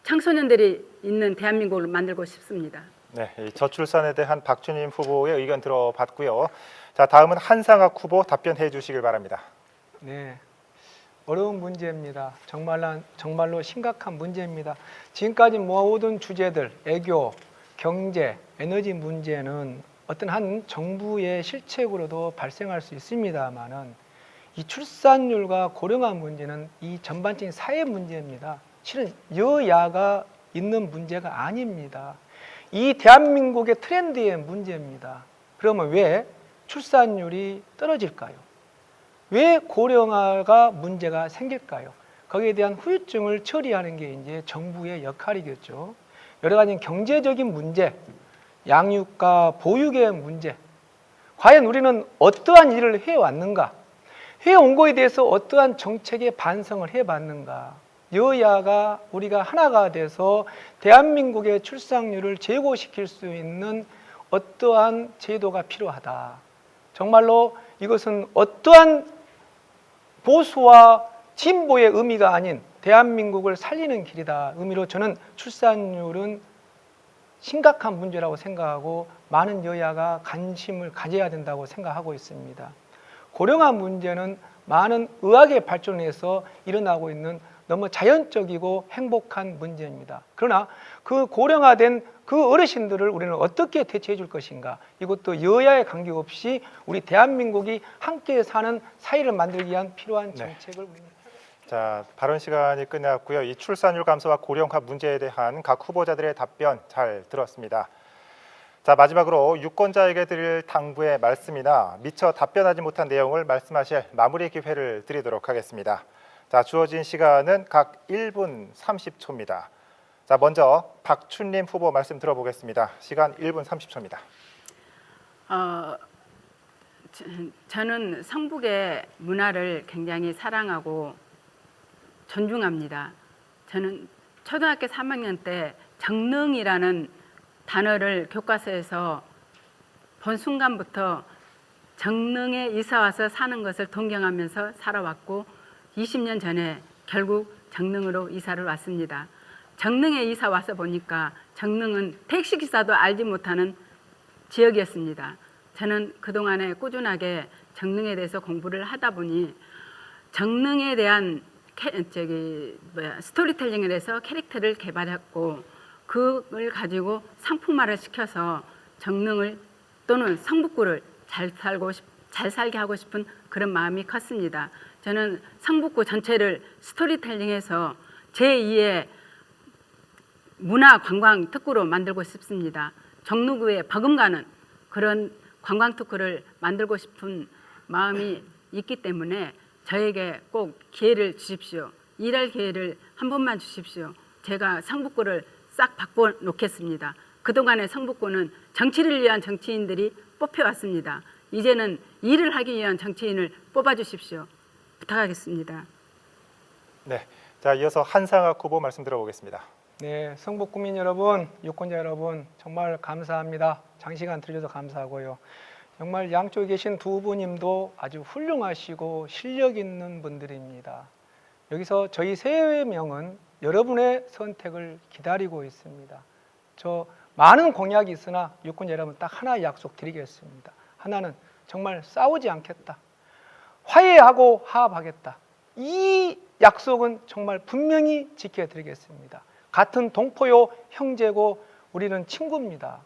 청소년들이 있는 대한민국을 만들고 싶습니다. 네, 이 저출산에 대한 박주님 후보의 의견 들어봤고요. 자, 다음은 한상학 후보 답변해 주시길 바랍니다. 네, 어려운 문제입니다. 정말로 심각한 문제입니다. 지금까지 모아오던 주제들, 애교, 경제, 에너지 문제는 어떤 한 정부의 실책으로도 발생할 수 있습니다만은 이 출산율과 고령화 문제는 이 전반적인 사회 문제입니다. 실은 여야가 있는 문제가 아닙니다. 이 대한민국의 트렌드의 문제입니다. 그러면 왜 출산율이 떨어질까요? 왜 고령화가 문제가 생길까요? 거기에 대한 후유증을 처리하는 게 이제 정부의 역할이겠죠. 여러 가지 경제적인 문제, 양육과 보육의 문제, 과연 우리는 어떠한 일을 해왔는가? 해온 거에 대해서 어떠한 정책에 반성을 해봤는가? 여야가 우리가 하나가 돼서 대한민국의 출산율을 제고시킬 수 있는 어떠한 제도가 필요하다. 정말로 이것은 어떠한 보수와 진보의 의미가 아닌 대한민국을 살리는 길이다. 의미로 저는 출산율은 심각한 문제라고 생각하고 많은 여야가 관심을 가져야 된다고 생각하고 있습니다. 고령화 문제는 많은 의학의 발전에서 일어나고 있는 너무 자연적이고 행복한 문제입니다. 그러나 그 고령화된 그 어르신들을 우리는 어떻게 대체해 줄 것인가? 이것도 여야의 관계없이 우리 대한민국이 함께 사는 사회를 만들기 위한 필요한 정책을 우리는 자, 발언 시간이 끝났고요. 이 출산율 감소와 고령화 문제에 대한 각 후보자들의 답변 잘 들었습니다. 자, 마지막으로 유권자에게 드릴 당부의 말씀이나 미처 답변하지 못한 내용을 말씀하실 마무리 기회를 드리도록 하겠습니다. 자, 주어진 시간은 각 1분 30초입니다. 자, 먼저 박춘림 후보 말씀 들어보겠습니다. 시간 1분 30초입니다. 저는 성북의 문화를 굉장히 사랑하고 존중합니다. 저는 초등학교 3학년 때 정릉이라는 단어를 교과서에서 본 순간부터 정릉에 이사 와서 사는 것을 동경하면서 살아왔고 20년 전에 결국 정릉으로 이사를 왔습니다. 정릉에 이사 와서 보니까 정릉은 택시기사도 알지 못하는 지역이었습니다. 저는 그동안에 꾸준하게 정릉에 대해서 공부를 하다 보니 정릉에 대한 스토리텔링에 대해서 캐릭터를 개발했고 그걸 가지고 상품화를 시켜서 정릉을 또는 성북구를 잘 살게 하고 싶은 그런 마음이 컸습니다. 저는 성북구 전체를 스토리텔링해서 제2의 문화관광 특구로 만들고 싶습니다. 종로구에 버금가는 그런 관광 특구를 만들고 싶은 마음이 있기 때문에 저에게 꼭 기회를 주십시오. 일할 기회를 한 번만 주십시오. 제가 성북구를 싹 바꿔놓겠습니다. 그동안의 성북구는 정치를 위한 정치인들이 뽑혀왔습니다. 이제는 일을 하기 위한 정치인을 뽑아주십시오. 부탁하겠습니다. 네, 자, 이어서 한상학 후보 말씀 들어보겠습니다. 네, 성북구민 여러분, 유권자 여러분 정말 감사합니다. 장시간 들려줘서 감사하고요. 정말 양쪽에 계신 두 후보님도 아주 훌륭하시고 실력 있는 분들입니다. 여기서 저희 세 명은 여러분의 선택을 기다리고 있습니다. 저 많은 공약이 있으나 유권자 여러분 딱 하나 약속드리겠습니다. 하나는 정말 싸우지 않겠다. 화해하고 화합하겠다. 이 약속은 정말 분명히 지켜드리겠습니다. 같은 동포요 형제고 우리는 친구입니다.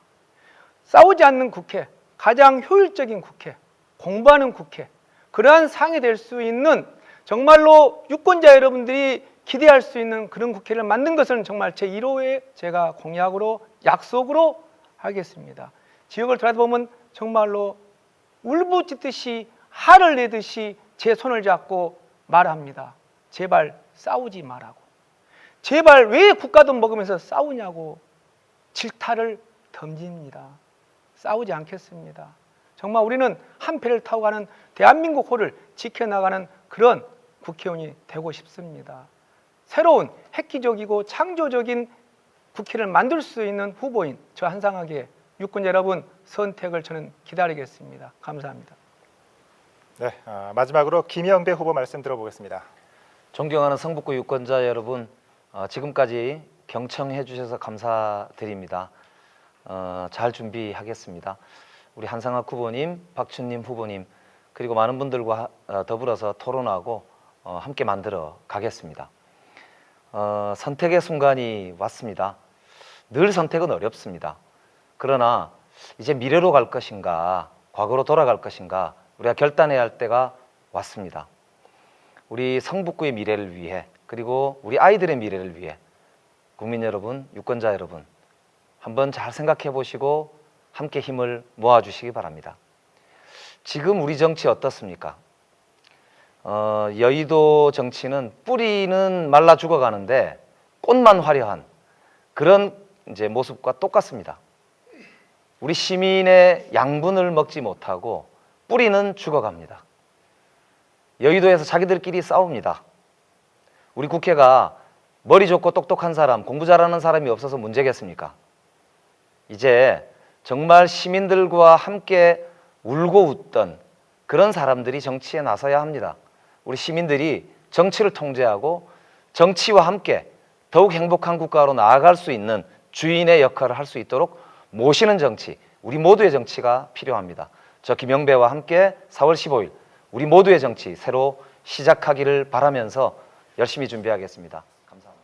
싸우지 않는 국회, 가장 효율적인 국회, 공부하는 국회, 그러한 상이 될 수 있는 정말로 유권자 여러분들이 기대할 수 있는 그런 국회를 만든 것은 정말 제 1호의 제가 공약으로 약속으로 하겠습니다. 지역을 돌아보면 정말로 울부짖듯이 화를 내듯이 제 손을 잡고 말합니다. 제발 싸우지 말라고. 제발 왜 국가돈 먹으면서 싸우냐고 질타를 던집니다. 싸우지 않겠습니다. 정말 우리는 한 패를 타고 가는 대한민국 호를 지켜나가는 그런 국회의원이 되고 싶습니다. 새로운 획기적이고 창조적인 국회를 만들 수 있는 후보인 저 한상학의 유권자 여러분 선택을 저는 기다리겠습니다. 감사합니다. 네, 마지막으로 김영배 후보 말씀 들어보겠습니다. 존경하는 성북구 유권자 여러분, 지금까지 경청해 주셔서 감사드립니다. 잘 준비하겠습니다. 우리 한상학 후보님, 박춘님 후보님, 그리고 많은 분들과 더불어서 토론하고 함께 만들어 가겠습니다. 선택의 순간이 왔습니다. 늘 선택은 어렵습니다. 그러나 이제 미래로 갈 것인가, 과거로 돌아갈 것인가 우리가 결단해야 할 때가 왔습니다. 우리 성북구의 미래를 위해, 그리고 우리 아이들의 미래를 위해 국민 여러분, 유권자 여러분 한번 잘 생각해 보시고 함께 힘을 모아주시기 바랍니다. 지금 우리 정치 어떻습니까? 여의도 정치는 뿌리는 말라 죽어가는데 꽃만 화려한 그런 이제 모습과 똑같습니다. 우리 시민의 양분을 먹지 못하고 뿌리는 죽어갑니다. 여의도에서 자기들끼리 싸웁니다. 우리 국회가 머리 좋고 똑똑한 사람, 공부 잘하는 사람이 없어서 문제겠습니까? 이제 정말 시민들과 함께 울고 웃던 그런 사람들이 정치에 나서야 합니다. 우리 시민들이 정치를 통제하고 정치와 함께 더욱 행복한 국가로 나아갈 수 있는 주인의 역할을 할 수 있도록 모시는 정치, 우리 모두의 정치가 필요합니다. 저 김영배와 함께 4월 15일 우리 모두의 정치 새로 시작하기를 바라면서 열심히 준비하겠습니다. 감사합니다.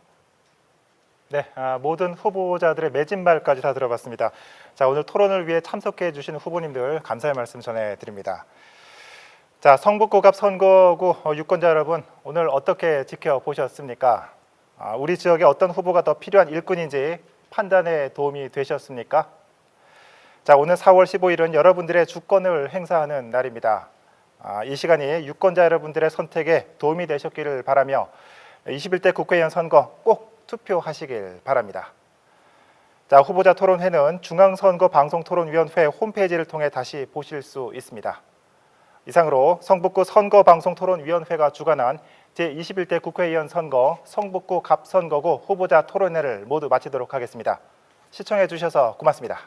네, 모든 후보자들의 매진말까지 다 들어봤습니다. 자, 오늘 토론을 위해 참석해 주신 후보님들 감사의 말씀 전해드립니다. 자, 성북구갑 선거구 유권자 여러분, 오늘 어떻게 지켜보셨습니까? 우리 지역에 어떤 후보가 더 필요한 일꾼인지 판단에 도움이 되셨습니까? 자, 오늘 4월 15일은 여러분들의 주권을 행사하는 날입니다. 이 시간이 유권자 여러분들의 선택에 도움이 되셨기를 바라며 21대 국회의원 선거 꼭 투표하시길 바랍니다. 자, 후보자 토론회는 중앙선거방송토론위원회 홈페이지를 통해 다시 보실 수 있습니다. 이상으로 성북구 선거방송토론위원회가 주관한 제21대 국회의원 선거 성북구 갑선거구 후보자 토론회를 모두 마치도록 하겠습니다. 시청해 주셔서 고맙습니다.